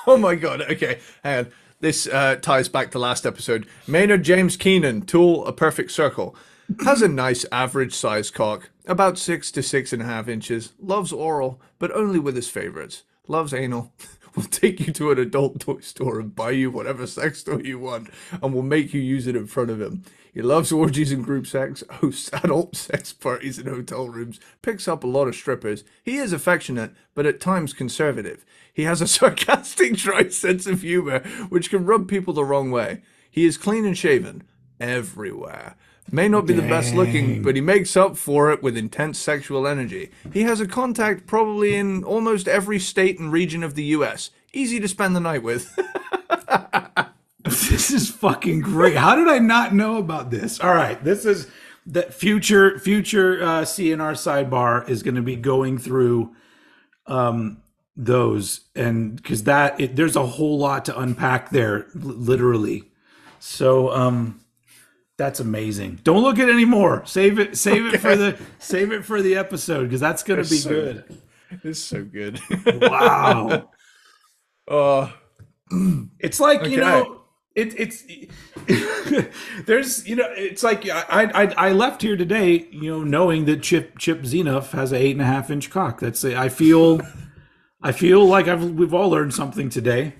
Oh my god. Okay, hang on. This ties back to last episode. Maynard James Keenan, Tool, A Perfect Circle. Has a nice average size cock, about 6 to 6.5 inches. Loves oral, but only with his favorites. Loves anal. Will take you to an adult toy store and buy you whatever sex toy you want, and will make you use it in front of him. He loves orgies and group sex, hosts adult sex parties in hotel rooms, picks up a lot of strippers. He is affectionate, but at times conservative. He has a sarcastic, dry sense of humor, which can rub people the wrong way. He is clean and shaven everywhere. May not be the best looking, but he makes up for it with intense sexual energy. He has a contact probably in almost every state and region of the U.S. Easy to spend the night with. This is fucking great. How did I not know about this? All right, this is the future CNR sidebar is going to be going through those, and because there's a whole lot to unpack there, literally. So that's amazing. Don't look at it anymore. Save it for the episode, because that's going to be good. It's so good. Wow. It's like, you know, it's there's, you know, it's like I left here today, you know, knowing that Chip Zenoff has a 8.5-inch cock. I feel like we've all learned something today.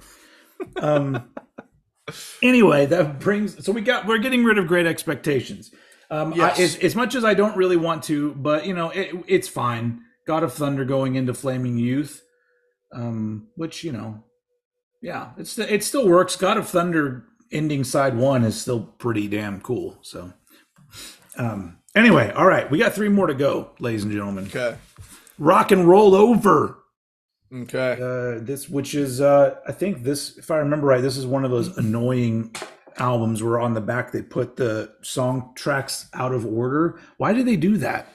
Anyway, that brings, so we're getting rid of Great Expectations. Yes. As much as I don't really want to, but you know, it's fine. God of Thunder going into Flaming Youth, which, you know, yeah, it still works. God of Thunder ending side 1 is still pretty damn cool. So, anyway, all right, we got 3 more to go, ladies and gentlemen. Okay. Rock and Roll Over. Okay. Which is, I think this, if I remember right, this is one of those annoying albums where on the back they put the song tracks out of order. Why do they do that?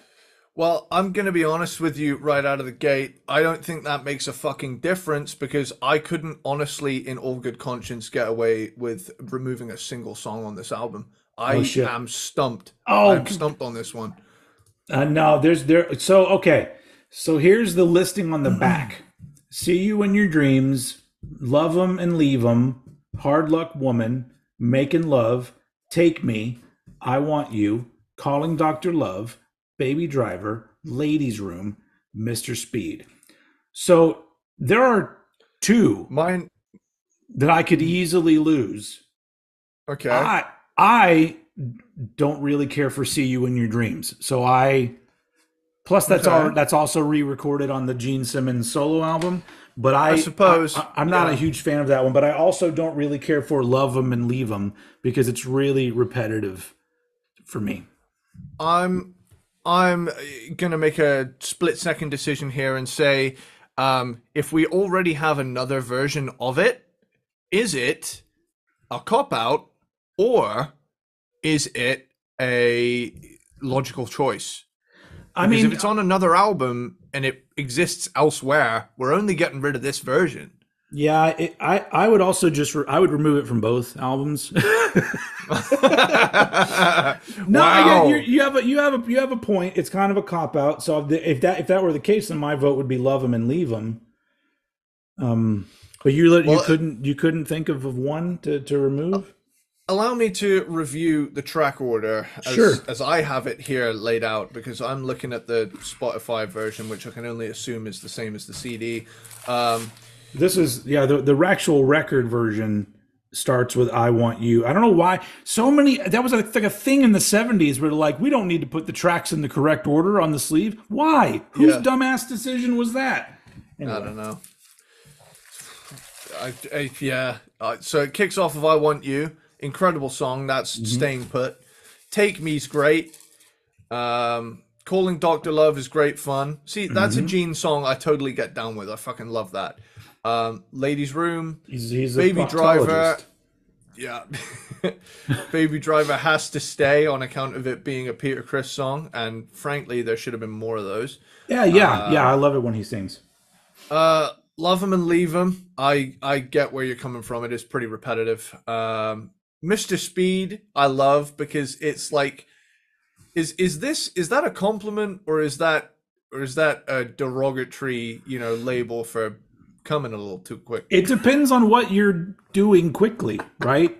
Well, I'm going to be honest with you right out of the gate. I don't think that makes a fucking difference, because I couldn't honestly, in all good conscience, get away with removing a single song on this album. I am stumped. I'm stumped on this one. No, okay. So here's the listing on the back. See You in Your Dreams, Love 'Em and Leave 'Em, Hard Luck Woman, Making Love, Take Me, I Want You, Calling Dr. Love, Baby Driver, Ladies Room, Mr. Speed. So there are 2 that I could easily lose. Okay. I don't really care for See You in Your Dreams. So plus that's also re-recorded on the Gene Simmons solo album. But I suppose I'm not a huge fan of that one. But I also don't really care for Love 'Em and Leave 'Em, because it's really repetitive for me. I'm going to make a split-second decision here and say, if we already have another version of it, is it a cop-out, or is it a logical choice? Because if it's on another album and it exists elsewhere, we're only getting rid of this version. Yeah, I would also I would remove it from both albums. No, wow. You have a point. It's kind of a cop out. So if that were the case, then my vote would be Love 'Em and Leave 'Em. But you Well, couldn't think of one to remove? allow me to review the track order Sure. as I have it here laid out, because I'm looking at the Spotify version, which I can only assume is the same as the CD. Um, This is the actual record version starts with "I Want You." I don't know why so many. That was like a thing in the '70s where like we don't need to put the tracks in the correct order on the sleeve. Why? Whose yeah, dumbass decision was that? I Anyway. don't know. Yeah. So it kicks off with "I Want You," incredible song. That's Mm-hmm. staying put. "Take Me's great. "Calling Doctor Love" is great fun. See, that's a Mm-hmm. Gene song I totally get down with. I fucking love that. "Ladies' Room," He's a "Baby Driver." proctologist. Yeah. "Baby Driver" has to stay on account of it being a Peter Criss song, and frankly, there should have been more of those. Yeah. I love it when he sings. "Love 'Em and Leave 'Em." I get where you're coming from. It is pretty repetitive. "Mr. Speed," I love because it's like, is that a compliment, or is that a derogatory, label for coming a little too quick? It depends on what you're doing quickly, right?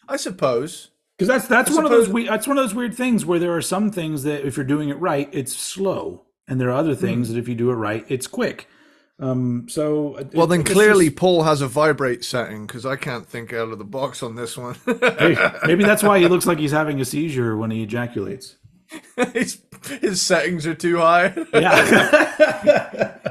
I suppose. Because I that's one of those suppose. that's one of those weird things where there are some things that if you're doing it right, it's slow, and there are other things Hmm. that if you do it right, it's quick. So Well, then it's clearly just Paul has a vibrate setting, because I can't think out of the box on this one. maybe that's why he looks like he's having a seizure when he ejaculates. his, his settings are too high. Yeah.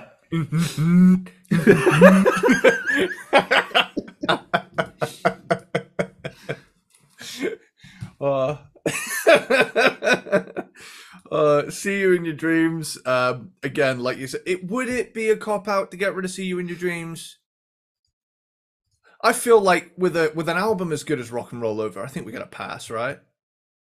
uh, "See You in Your Dreams." Again, like you said, would it be a cop out to get rid of "See You in Your Dreams"? I feel like with an album as good as Rock and Roll Over, I think we got to pass, right?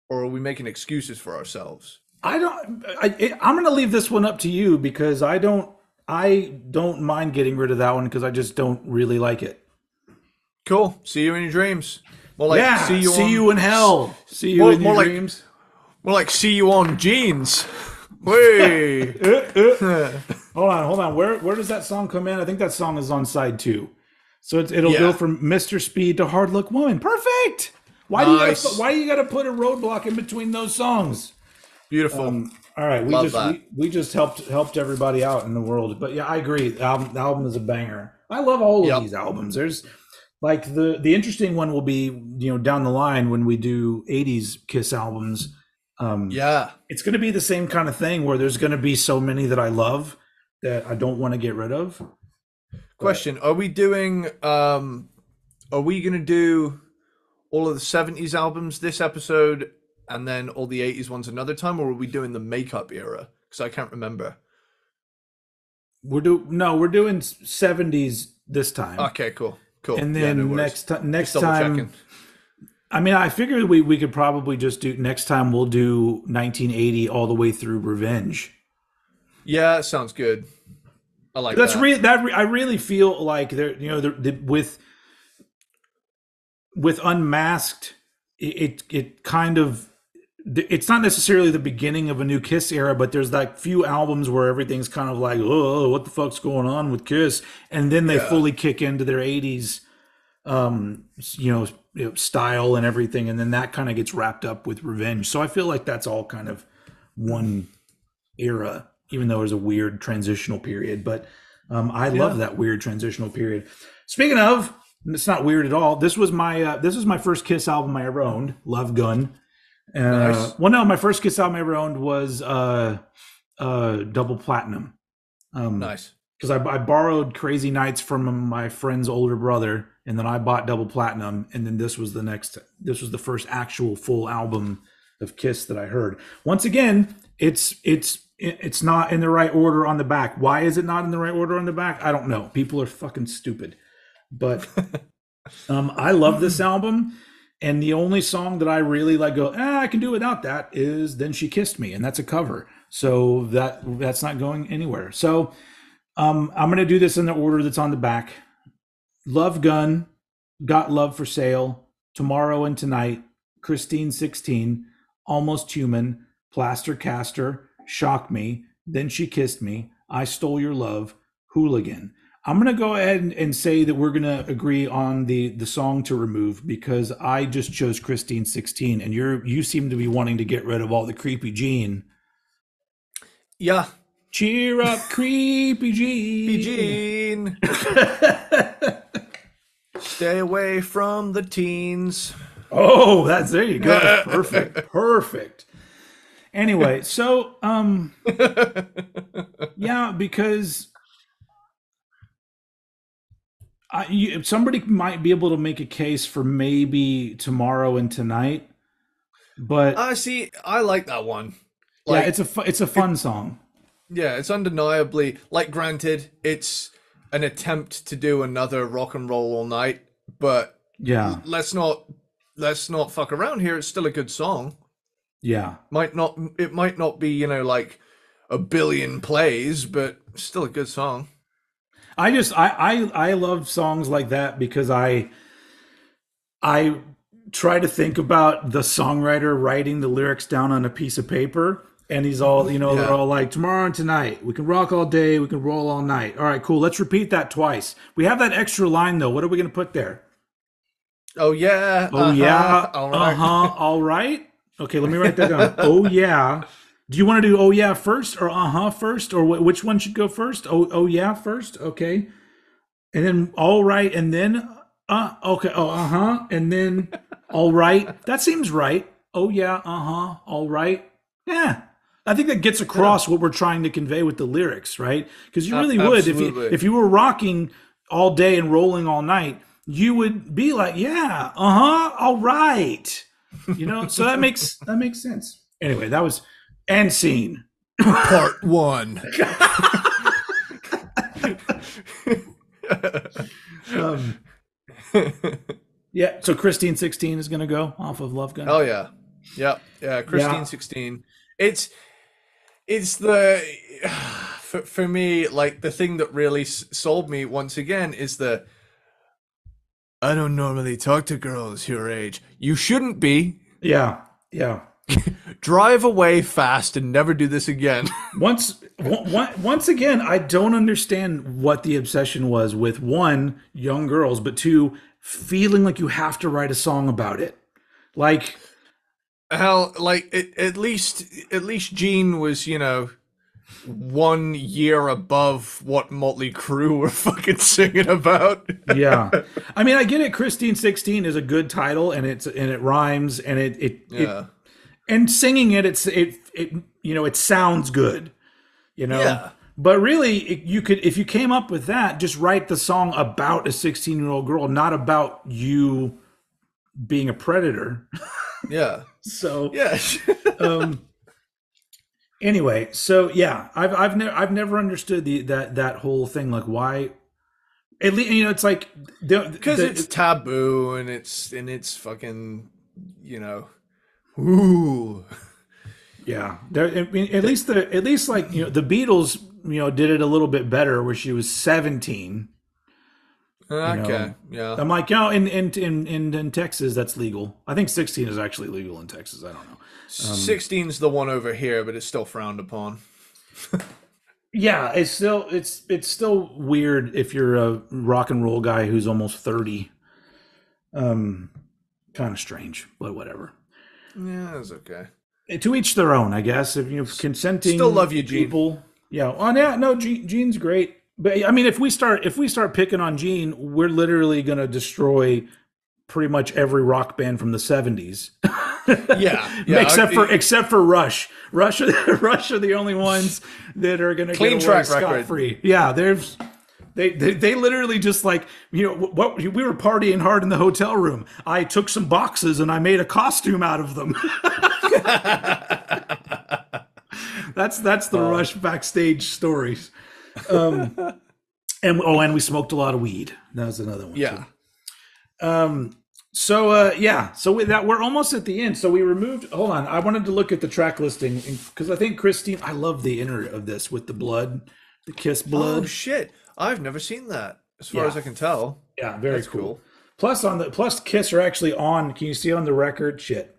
Or are we making excuses for ourselves? I'm going to leave this one up to you because I don't mind getting rid of that one because I just don't really like it. Cool. "See You in Your Dreams." More like Yeah, see you see on. you in hell. See you More in your more like dreams. more like "See You on Jeans." Way. Hold on. Where does that song come in? I think that song is on side two. So it'll go Yeah. from Mr. Speed to Hard Luck Woman. Perfect. Nice. Why do you gotta put a roadblock in between those songs? Beautiful. All right, Love that. we just helped everybody out in the world. But yeah, I agree. The album is a banger. I love all of Yep. these albums. There's like the interesting one will be down the line when we do '80s Kiss albums. Yeah. It's going to be the same kind of thing where there's going to be so many that I love that I don't want to get rid of. But Question: Are we gonna do all of the '70s albums this episode, and then all the '80s ones another time, or are we doing the makeup era? Because I can't remember. we're doing '70s this time, Okay. Cool. Cool. and Yeah. No then worries. Just next double checking. time. I mean, I figured we could probably just do next time. We'll do 1980 all the way through Revenge. Yeah. Sounds good. I like That's that. I really feel like there, with Unmasked, it kind of it's not necessarily the beginning of a new Kiss era, but there's like few albums where everything's kind of like, oh, what the fuck's going on with Kiss, and then they Yeah. fully kick into their '80s, style and everything, and then that kind of gets wrapped up with Revenge. So I feel like that's all kind of one era, even though there's a weird transitional period. But I love Yeah. that weird transitional period. Speaking of, it's not weird at all. This was my first Kiss album I ever owned, Love Gun. Nice. Well, no, my first Kiss album I ever owned was Double Platinum. Nice. Because I borrowed Crazy Nights from my friend's older brother, and then I bought Double Platinum, and then this was the first actual full album of Kiss that I heard. Once again, it's not in the right order on the back. Why is it not in the right order on the back? I don't know. People are fucking stupid. But I love this album, and the only song that I really like I can do without that is "Then She Kissed Me," and that's a cover. So that's not going anywhere. So I'm going to do this in the order that's on the back. Love Gun, Got Love for Sale, Tomorrow and Tonight, Christine 16, Almost Human, Plaster Caster, Shock Me, Then She Kissed Me, I Stole Your Love, Hooligan. I'm gonna go ahead and say that we're gonna agree on the song to remove because I just chose Christine 16, and you seem to be wanting to get rid of all the creepy Gene. Yeah, Cheer up, creepy Gene. Eugene, stay away from the teens. Oh, that's there you go. That's perfect. Perfect. Anyway, so yeah, because somebody might be able to make a case for maybe Tomorrow and Tonight, but I see. I like that one. yeah, Like, it's a fun song. yeah, it's undeniably like. Granted, it's an attempt to do another rock and roll all night, but Yeah, let's not fuck around here. It's still a good song. yeah. It might not be, like a billion plays, but still a good song. I love songs like that because I try to think about the songwriter writing the lyrics down on a piece of paper. And he's all, they're Yeah. all like, tomorrow and tonight, we can rock all day, we can roll all night. All right, cool. Let's repeat that twice. We have that extra line, though. What are we going to put there? Oh yeah. Oh, yeah. All Uh right. huh. All right. Okay, let me write that down. Oh, yeah. Do you want to do oh, yeah first or uh huh first? Or which one should go first? Oh, yeah first? Okay. And then all right. And then, okay. Oh, uh huh. And then all right. That seems right. Oh, yeah. Uh huh. All right. Yeah. I think that gets Yeah. across what we're trying to convey with the lyrics, right? Because you really would Absolutely. if you were rocking all day and rolling all night, you would be like, yeah, uh-huh, all right. So that makes sense. Anyway, that was end scene. Part one. Um, yeah, so Christine 16 is gonna go off of Love Gun. Oh yeah. Yep. Yeah. Yeah. Christine 16. It's the for me, like, the thing that really sold me once again is the I don't normally talk to girls your age. You shouldn't be. Yeah. Yeah. Drive away fast and never do this again. Once again, I don't understand what the obsession was with one, young girls, but two, feeling like you have to write a song about it. Like, Hell, like, at least Gene was, 1 year above what Motley Crue were fucking singing about. yeah. I mean, I get it. Christine 16 is a good title and it rhymes and it Yeah. and singing it sounds good, you know. Yeah. But really, you could, if you came up with that, just write the song about a 16-year-old girl, not about you being a predator. Yeah. So, Yeah. um, anyway, so yeah, I've never understood that whole thing. Like, why? At least it's like Because it's taboo and it's fucking, you know, ooh. yeah. I mean, at least like the Beatles did it a little bit better, where she was 17. Okay. Yeah. I'm like, in Texas that's legal. I think 16 is actually legal in Texas. I don't know. 16's the one over here, but it's still frowned upon. Yeah, it's still weird if you're a rock and roll guy who's almost 30. Kind of strange, but whatever. Yeah, it's okay. To each their own, I guess. If consenting Still love you, Gene. people, yeah. Oh yeah, no, Gene's great. But I mean, if we start picking on Gene, we're literally gonna destroy pretty much every rock band from the 70's. Yeah. Yeah. except for Rush. Rush are the only ones that are gonna Clean get away track record. scot-free. Yeah, they literally just like, what we were partying hard in the hotel room. I took some boxes and I made a costume out of them. That's the Rush backstage stories. And we smoked a lot of weed. That was another one. Yeah. Too. So with that, we're almost at the end. So we removed. Hold on, I wanted to look at the track listing because I think Christine. I love the inner of this with the blood, the Kiss blood. Oh shit! I've never seen that, as far Yeah. as I can tell. Yeah, very That's cool. cool. Plus Kiss are actually on. Can you see on the record? Shit,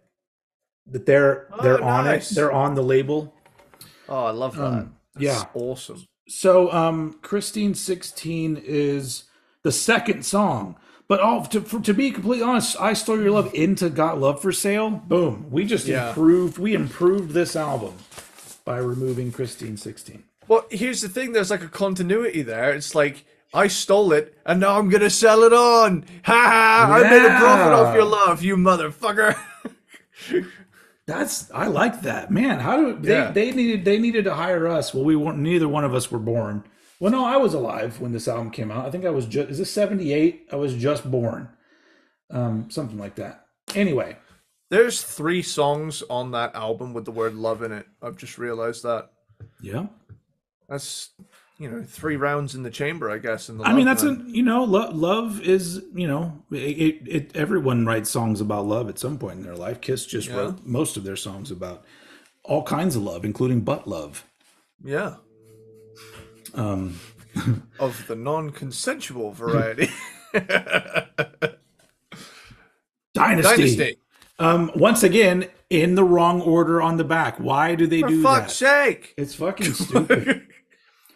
that they're on it. nice. They're on the label. Oh, I love that. Yeah. That's awesome. Christine 16 is the second song. But to be completely honest, I Stole Your Love into Got Love for Sale. Boom. We just Yeah. improved this album by removing Christine 16. Well, here's the thing. There's like a continuity there. It's like, I stole it, and now I'm gonna sell it on. Ha ha! I made a profit off your love, you motherfucker. I like that. Man, how do Yeah. they needed to hire us. Well, we weren't, neither one of us were born. Well, no, I was alive when this album came out. I think I was just, is this 78? I was just born. Something like that. Anyway, There's 3 songs on that album with the word love in it. I've just realized that. yeah. That's, 3 rounds in the chamber, I guess. In the I mean, love that's line. love is, everyone writes songs about love at some point in their life. Kiss just Yeah. wrote most of their songs about all kinds of love, including butt love. Yeah. Um, Of the non-consensual variety. Dynasty. Once again, in the wrong order on the back. Why do they For do fuck's that? sake! It's fucking stupid.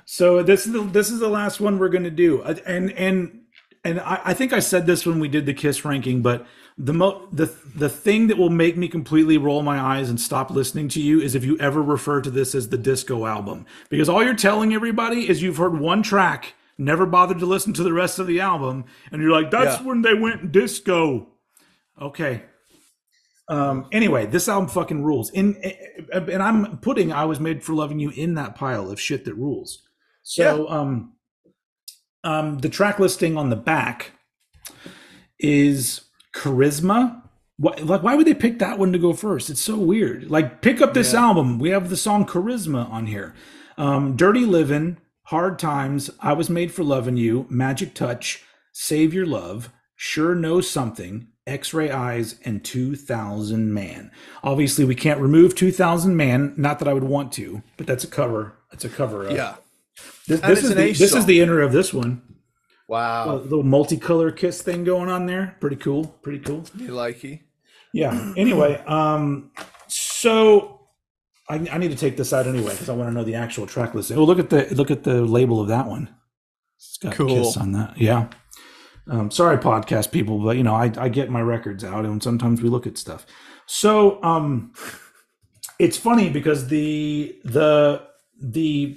So this is the last one we're going to do, and I think I said this when we did the Kiss ranking, but the thing that will make me completely roll my eyes and stop listening to you is if you ever refer to this as the disco album, because all you're telling everybody is you've heard one track, never bothered to listen to the rest of the album, and you're like, that's Yeah. when they went disco. Okay. Anyway, this album fucking rules. And I'm putting I Was Made for Loving You in that pile of shit that rules. So the track listing on the back is Charisma. Why would they pick that one to go first? It's so weird. Like, pick up this album. We have the song Charisma on here. Dirty Livin', Hard Times, I Was Made for Loving You, Magic Touch, Save Your Love, Sure Know Something, X-Ray Eyes, and 2000 Man. Obviously, we can't remove 2000 Man. Not that I would want to, but that's a cover. It's a cover of. Yeah. This is the inner of this one. Wow. A little multicolor Kiss thing going on there. Pretty cool. Pretty cool. You likey. Yeah. Anyway, so I need to take this out anyway because I want to know the actual track list. Oh, look at the label of that one. It's got Cool. Kiss on that. Yeah. Sorry, podcast people, but I get my records out and sometimes we look at stuff. So it's funny because the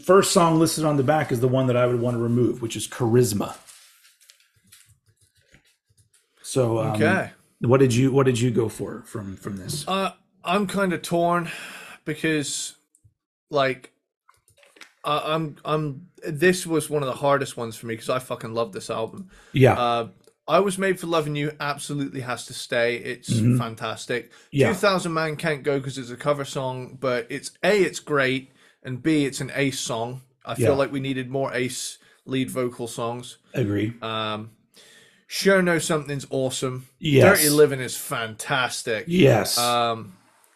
first song listed on the back is the one that I would want to remove, which is Charisma. So Okay. what did you go for from this? I'm kind of torn because, like, I'm. This was one of the hardest ones for me because I fucking love this album. Yeah. I Was Made for Loving You absolutely has to stay. It's fantastic. Yeah. 2000 Man can't go because it's a cover song, but it's great, and B, it's an Ace song. I feel like we needed more Ace lead vocal songs. Agree. Sure Know Something's awesome. Yes. Dirty Living is fantastic. Yes.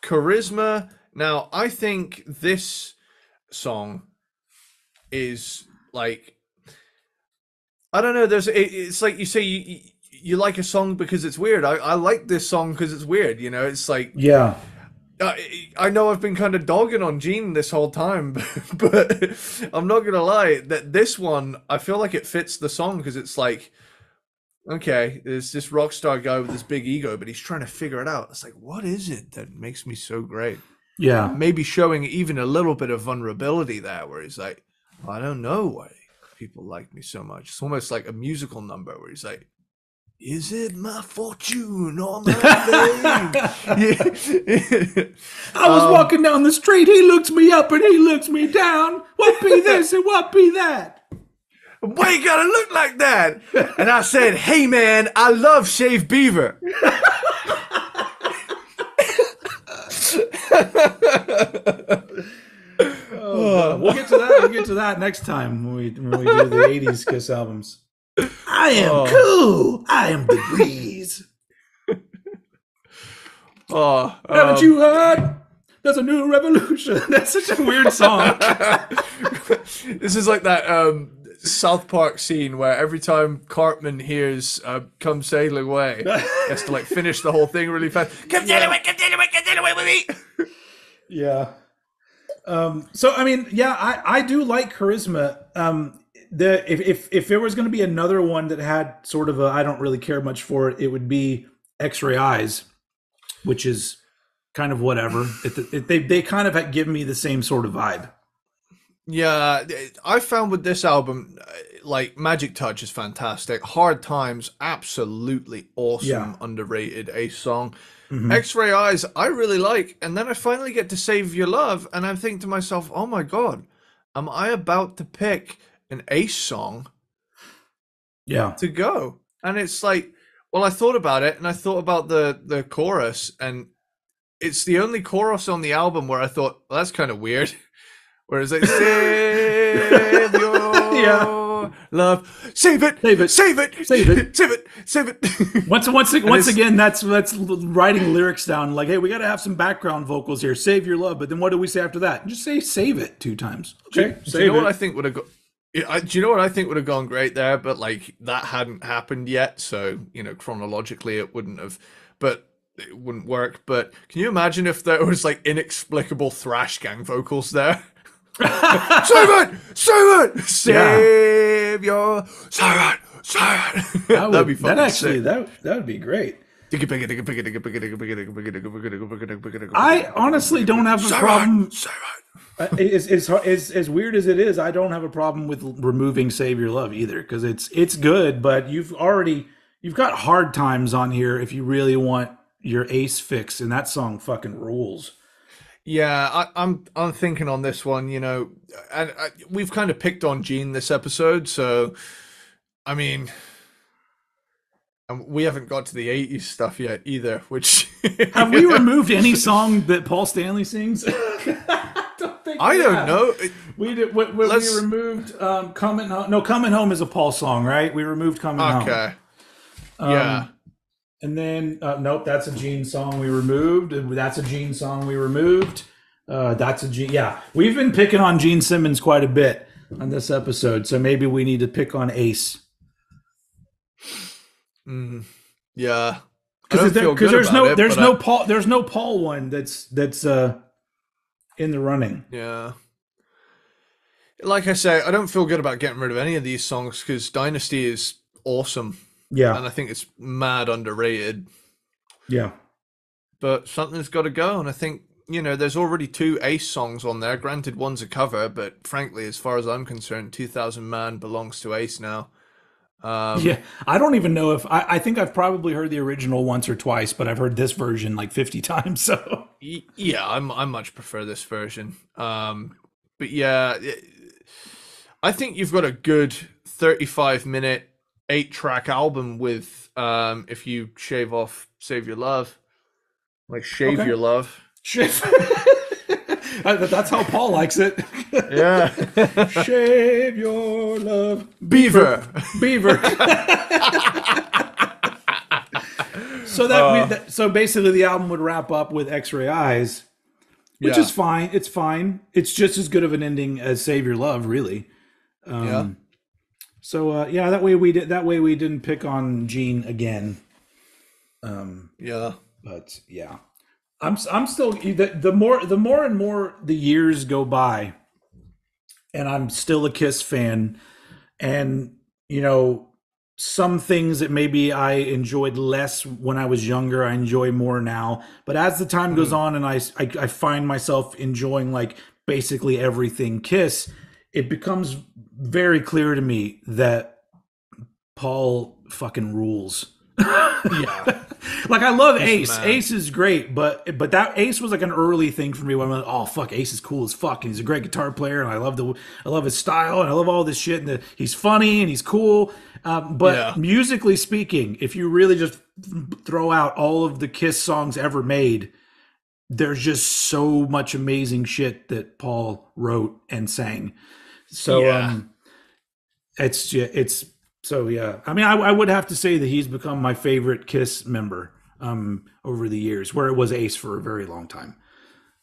Charisma. Now, I think this song is like, I don't know. It's like you say you like a song because it's weird. I like this song because it's weird. It's like, yeah. I know I've been kind of dogging on Gene this whole time, but I'm not gonna lie that this one I feel like it fits the song because it's like, okay, there's this rock star guy with this big ego, but he's trying to figure it out. It's like, what is it that makes me so great? Yeah. Maybe showing even a little bit of vulnerability there, where he's like, I don't know why people like me so much. It's almost like a musical number where he's like, is it my fortune or my fame? I was walking down the street. He looks me up and he looks me down. What be this and what be that? Why you gotta look like that? And I said, hey man, I love shaved beaver. We'll get to that. We'll get to that next time when we do the '80s Kiss albums. I am cool. I am the breeze. Haven't you heard? There's a new revolution. That's such a weird song. This is like that South Park scene where every time Cartman hears "Come Sail Away," he has to like finish the whole thing really fast. Come sail away with me. Yeah. So I mean, yeah, I do like Charisma. If there was going to be another one that had sort of a I don't really care much for it, it would be X-Ray Eyes, which is kind of whatever. They kind of had given me the same sort of vibe. Yeah, I found with this album, like Magic Touch is fantastic. Hard Times, absolutely awesome, Yeah. underrated Ace song. Hmm. X-Ray Eyes, I really like, and then I finally get to Save Your Love, and I'm thinking to myself, oh my god, am I about to pick an Ace song Yeah. to go? And it's like, well, I thought about it, and I thought about the chorus, and it's the only chorus on the album where I thought, well, that's kind of weird. Whereas like, save your Yeah. love, save it, Save it. save it, Save it. save it, save it. Once again, that's writing lyrics down. Like, hey, we got to have some background vocals here. Save your love, but then what do we say after that? Just say "save it" 2 times. Okay, So you know what I think would have do you know what I think would have gone great there? But like that hadn't happened yet, so you know chronologically it wouldn't have. But it wouldn't work. But can you imagine if there was like inexplicable thrash gang vocals there? Save it! Save it! Save your save it! Save it! That'd be fun. That would be great. I honestly don't have a problem. As weird as it is, I don't have a problem with removing "Save Your Love" either because it's good. But you've got Hard Times on here if you really want your Ace fix, and that song fucking rules. Yeah, I'm thinking on this one, you know, and we've kind of picked on Gene this episode, so I mean, we haven't got to the '80s stuff yet either. Which have we removed any song that Paul Stanley sings? I don't know. We did. We removed "Coming Home." No, "Coming Home" is a Paul song, right? We removed "Coming Home." Okay. Yeah. And then, nope, that's a Gene song we removed. That's a Gene song we removed. That's a Gene. Yeah, we've been picking on Gene Simmons quite a bit on this episode, so maybe we need to pick on Ace. Yeah, because there's no Paul one that's in the running. Yeah. Like I say, I don't feel good about getting rid of any of these songs because Dynasty is awesome. Yeah. And I think it's mad underrated. Yeah. But something's got to go. And I think, you know, there's already 2 Ace songs on there. Granted, one's a cover, but frankly, as far as I'm concerned, 2000 Man belongs to Ace now. Yeah. I don't even know if I think I've probably heard the original once or twice, but I've heard this version like 50 times. So yeah, I much prefer this version. But yeah, I think you've got a good 35-minute 8-track album with if you shave off Save Your Love, like shave your love. That's how Paul likes it. Yeah. Shave your love, Beaver. So basically the album would wrap up with X-Ray Eyes, which is fine. It's fine. It's just as good of an ending as Save Your Love, really. Yeah. So that way we didn't pick on Gene again. Yeah. But yeah, I'm still the more and more the years go by, and I'm still a Kiss fan, and you know some things that maybe I enjoyed less when I was younger, I enjoy more now. But as the time goes on, and I find myself enjoying like basically everything Kiss, it becomes very clear to me that Paul fucking rules. Yeah. Like I love Ace. Ace is great, but that Ace was like an early thing for me when I'm like, oh fuck, Ace is cool as fuck, and he's a great guitar player, and I love his style, and I love all this shit, and he's funny and he's cool. But musically speaking, if you really just throw out all of the Kiss songs ever made, there's just so much amazing shit that Paul wrote and sang. So so yeah. I mean, I would have to say that he's become my favorite Kiss member over the years, where it was Ace for a very long time.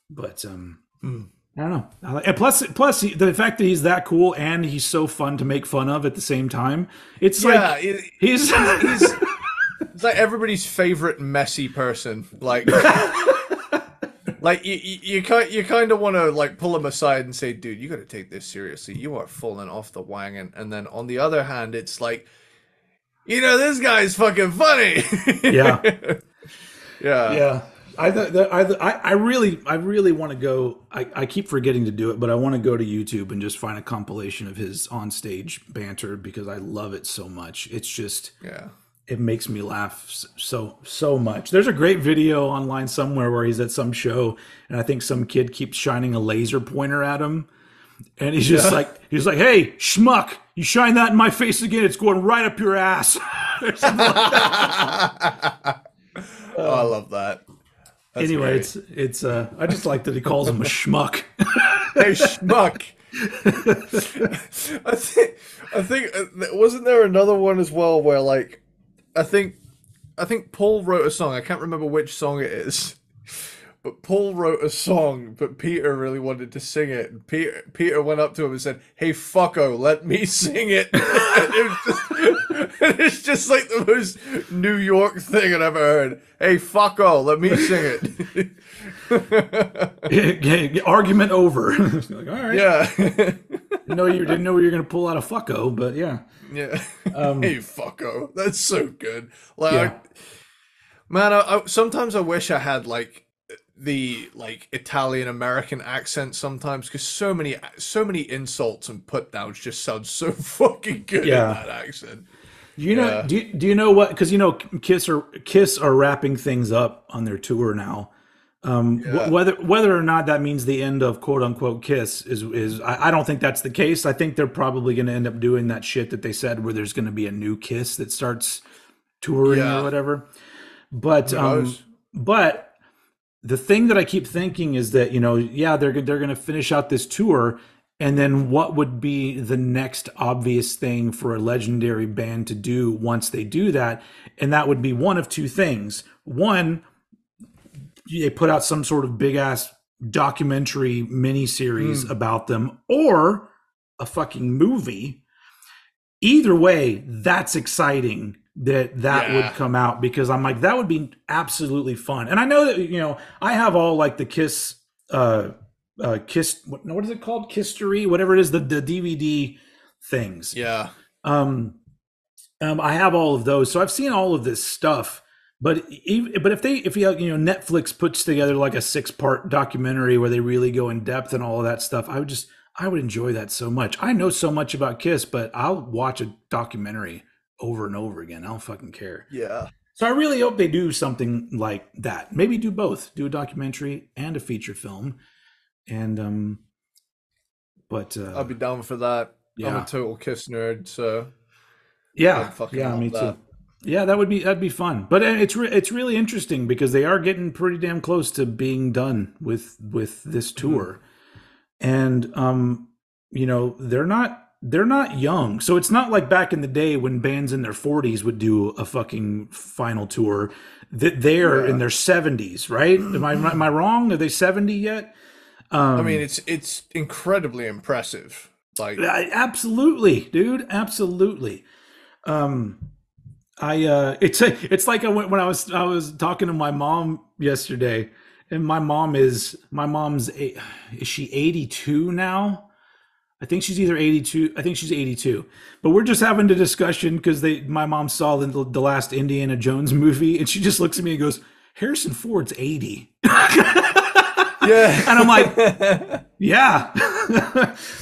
But I don't know. And plus the fact that he's that cool and he's so fun to make fun of at the same time. It's like he's it's like everybody's favorite messy person. Like Like you kind of want to like pull him aside and say, dude, you got to take this seriously. You are falling off the wagon. And then on the other hand, it's like, this guy's fucking funny. Yeah. Yeah. Yeah. I really want to go. I keep forgetting to do it, but I want to go to YouTube and just find a compilation of his on stage banter because I love it so much. It's just, Yeah. it makes me laugh so much. There's a great video online somewhere where he's at some show and I think some kid keeps shining a laser pointer at him. And he's like, hey, schmuck, you shine that in my face again, it's going right up your ass. Or something like that. Oh, I love that. That's Anyway, great. it's I just like that he calls him a schmuck. Hey, schmuck. I think wasn't there another one as well where like I think Paul wrote a song. I can't remember which song it is. But Paul wrote a song, but Peter really wanted to sing it. And Peter went up to him and said, "Hey, fucko, let me sing it." It's just like the most New York thing I've ever heard. Hey, fucko, let me sing it. Argument over. Like, all right. Yeah. You didn't know you were going to pull out a fucko, but yeah. Yeah. Hey, fucko. That's so good. Like, Yeah. man, sometimes I wish I had like the like Italian American accent sometimes because so many insults and put downs just sound so fucking good in that accent. Do you know what? Because Kiss are wrapping things up on their tour now. Whether or not that means the end of quote unquote Kiss is I don't think that's the case. I think they're probably going to end up doing that shit that they said where there's going to be a new Kiss that starts touring or whatever. But the thing that I keep thinking is that they're going to finish out this tour, and then what would be the next obvious thing for a legendary band to do once they do that? And that would be one of two things. One, they put out some sort of big ass documentary miniseries about them, or a fucking movie. Either way, that's exciting that would come out because I'm like, that would be absolutely fun. And I know that, I have all like the Kiss, Kiss, what is it called? Kistery, whatever it is, the DVD things. Yeah. I have all of those. So I've seen all of this stuff, but if Netflix puts together like a 6-part documentary where they really go in depth and all of that stuff, I would enjoy that so much. I know so much about Kiss, but I'll watch a documentary over and over again. I don't fucking care. Yeah. So I really hope they do something like that. Maybe do both. Do a documentary and a feature film. And I'll be down for that. Yeah. I'm a total Kiss nerd, so yeah, me too. Yeah, that'd be fun. But it's really interesting because they are getting pretty damn close to being done with this tour. And they're not young. So it's not like back in the day when bands in their 40s would do a fucking final tour. That they're in their 70s, right? Am I wrong? Are they 70 yet? I mean, it's incredibly impressive. Like, absolutely, dude, absolutely. It's like when I was talking to my mom yesterday, and my mom's is she 82 now? I think she's either 82. I think she's 82. But we're just having a discussion because my mom saw the last Indiana Jones movie, and she just looks at me and goes, "Harrison Ford's 80." Yeah. And I'm like, yeah.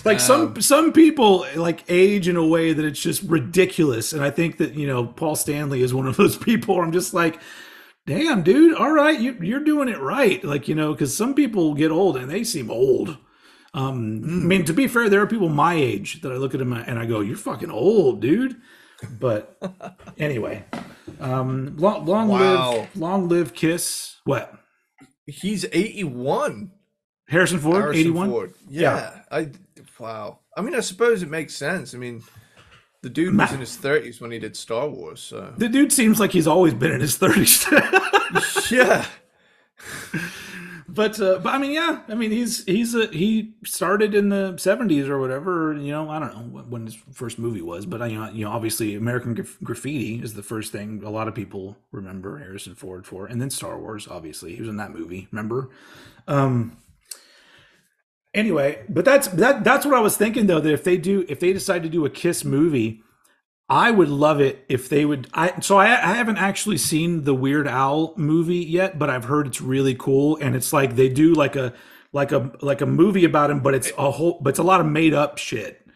Like some people like age in a way that it's just ridiculous. And I think that, Paul Stanley is one of those people where I'm just like, damn, dude, all right, you're doing it right. Like, because some people get old and they seem old. I mean, to be fair, there are people my age that I look at them and I go, you're fucking old, dude. But anyway, long live Kiss. What? He's 81. Harrison Ford, 81? Ford. Yeah. Wow. I mean, I suppose it makes sense. I mean, the dude was in his 30s when he did Star Wars, so. The dude seems like he's always been in his 30s. Yeah. But I mean, yeah, I mean, he started in the 70s or whatever. You know, I don't know when his first movie was, but obviously, American Graffiti is the first thing a lot of people remember Harrison Ford for, and then Star Wars. Obviously, he was in that movie. Remember? Anyway, but that's what I was thinking though. That if they decide to do a Kiss movie, I would love it if they would. I haven't actually seen the Weird Al movie yet, but I've heard it's really cool, and it's like they do like a movie about him, but it's a lot of made up shit.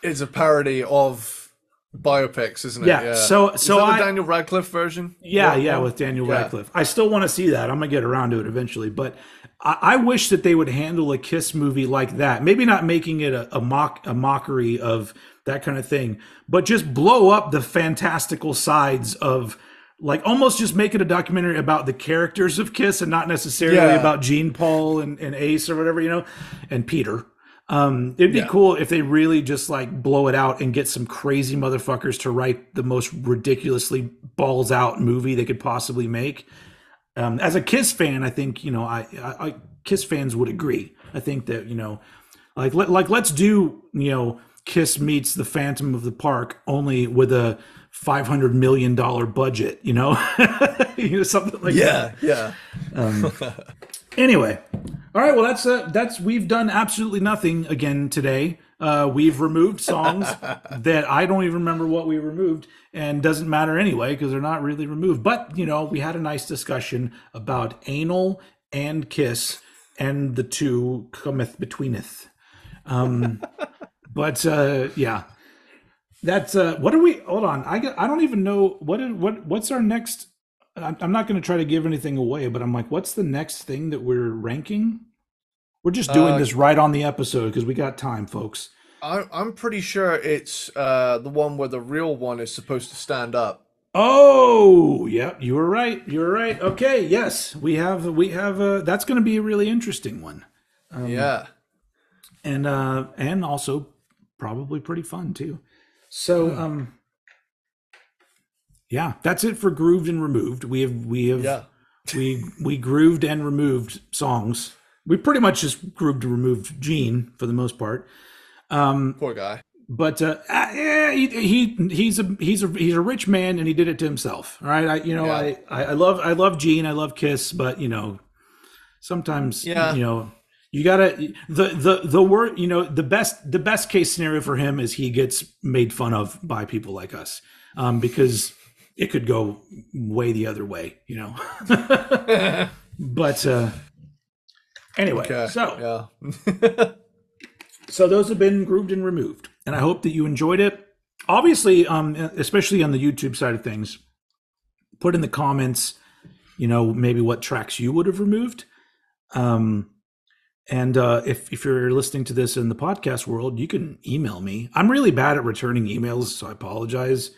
It's a parody of biopics, isn't it? Yeah. So Is that the Daniel Radcliffe version? Yeah, with Daniel Radcliffe. I still want to see that. I'm gonna get around to it eventually, but I wish that they would handle a Kiss movie like that. Maybe not making it a mockery of that kind of thing, but just blow up the fantastical sides of, like, almost just make it a documentary about the characters of Kiss and not necessarily about Gene Paul and Ace or whatever, and Peter. It'd be cool if they really just like blow it out and get some crazy motherfuckers to write the most ridiculously balls out movie they could possibly make. As a Kiss fan, I think, I Kiss fans would agree. I think that, let's do, Kiss meets the Phantom of the Park only with a $500 million budget, something like that. Yeah. Anyway, all right. Well, that's we've done absolutely nothing again today. We've removed songs that I don't even remember what we removed, and doesn't matter anyway because they're not really removed. But we had a nice discussion about anal and Kiss, and the two cometh betweeneth. But yeah, that's what are we? Hold on, I don't even know what's our next. I'm not going to try to give anything away, but I'm like, what's the next thing that we're ranking? We're just doing this right on the episode because we got time, folks. I'm pretty sure it's the one where the real one is supposed to stand up. Oh, yeah, you were right. You're right. Okay, yes, we have. That's going to be a really interesting one. And also probably pretty fun too. So, yeah, that's it for Grooved and Removed. We grooved and removed songs. We pretty much just grooved and removed Gene for the most part. Poor guy. But he's a rich man and he did it to himself. All right, I love Gene. I love Kiss, but sometimes you gotta the word the best case scenario for him is he gets made fun of by people like us, because it could go way the other way, but anyway, so those have been Grooved and Removed, and I hope that you enjoyed it. Obviously, especially on the YouTube side of things, put in the comments maybe what tracks you would have removed. And if you're listening to this in the podcast world, you can email me. I'm really bad at returning emails, so I apologize.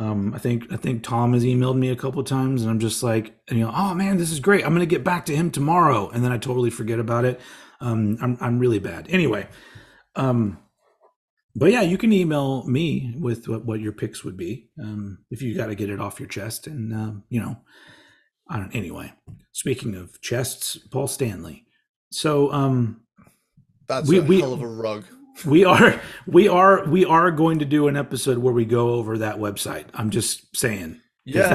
I think Tom has emailed me a couple of times, and I'm just like, oh man, this is great. I'm going to get back to him tomorrow, and then I totally forget about it. I'm really bad. Anyway, but yeah, you can email me with what your picks would be, if you got to get it off your chest, and I don't. Anyway, speaking of chests, Paul Stanley. So that's a hell of a rug. We are going to do an episode where we go over that website. I'm just saying. Yeah.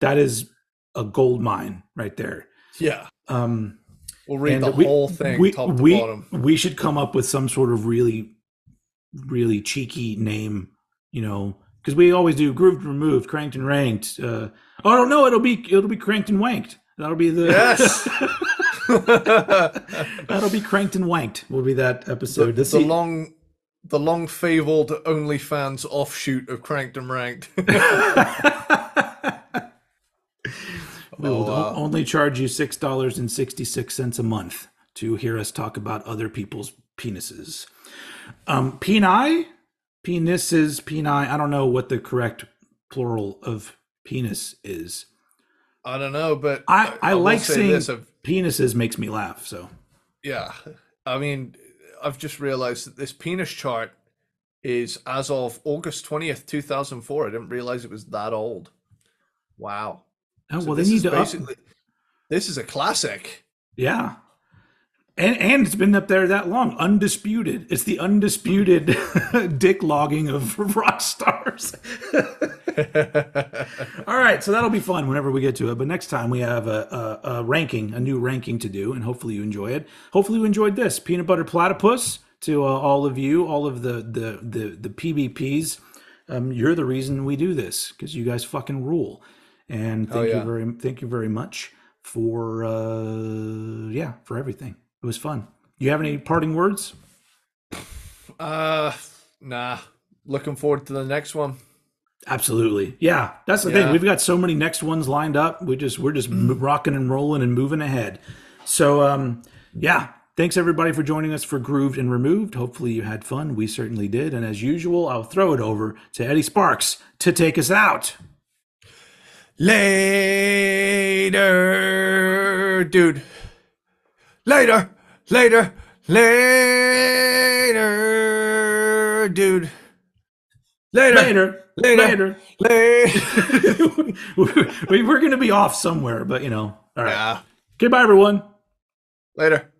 That is a gold mine right there. Yeah. We'll read the whole thing top to bottom. We should come up with some sort of really, really cheeky name, because we always do Grooved, Removed, Cranked and Ranked. Oh no, it'll be Cranked and Wanked. That'll be the yes. That'll be Cranked and Wanked. Will be that episode. The long fabled OnlyFans offshoot of Cranked and Ranked. We will only charge you $6.66 a month to hear us talk about other people's penises. Peni? Penises, peni. I don't know what the correct plural of penis is. I don't know, but I like saying penises makes me laugh. So yeah, I mean, I've just realized that this penis chart is as of August 20th, 2004. I didn't realize it was that old. Wow. Oh, well, they need to this is a classic. Yeah. And it's been up there that long, undisputed. It's the undisputed dick logging of rock stars. All right, so that'll be fun whenever we get to it. But next time we have a ranking, a new ranking to do, and hopefully you enjoy it. Hopefully you enjoyed this peanut butter platypus. To all of you, all of the PBPs, you're the reason we do this because you guys fucking rule. And thank you very much for for everything. It was fun. You have any parting words? Nah. Looking forward to the next one. Absolutely. Yeah, that's the thing. We've got so many next ones lined up. We're just rocking and rolling and moving ahead. So thanks everybody for joining us for Grooved and Removed. Hopefully you had fun. We certainly did. And as usual, I'll throw it over to Eddie Sparxx to take us out. Later, dude. Later, dude. Later. We're going to be off somewhere, but all right. Yeah. Goodbye, everyone. Later.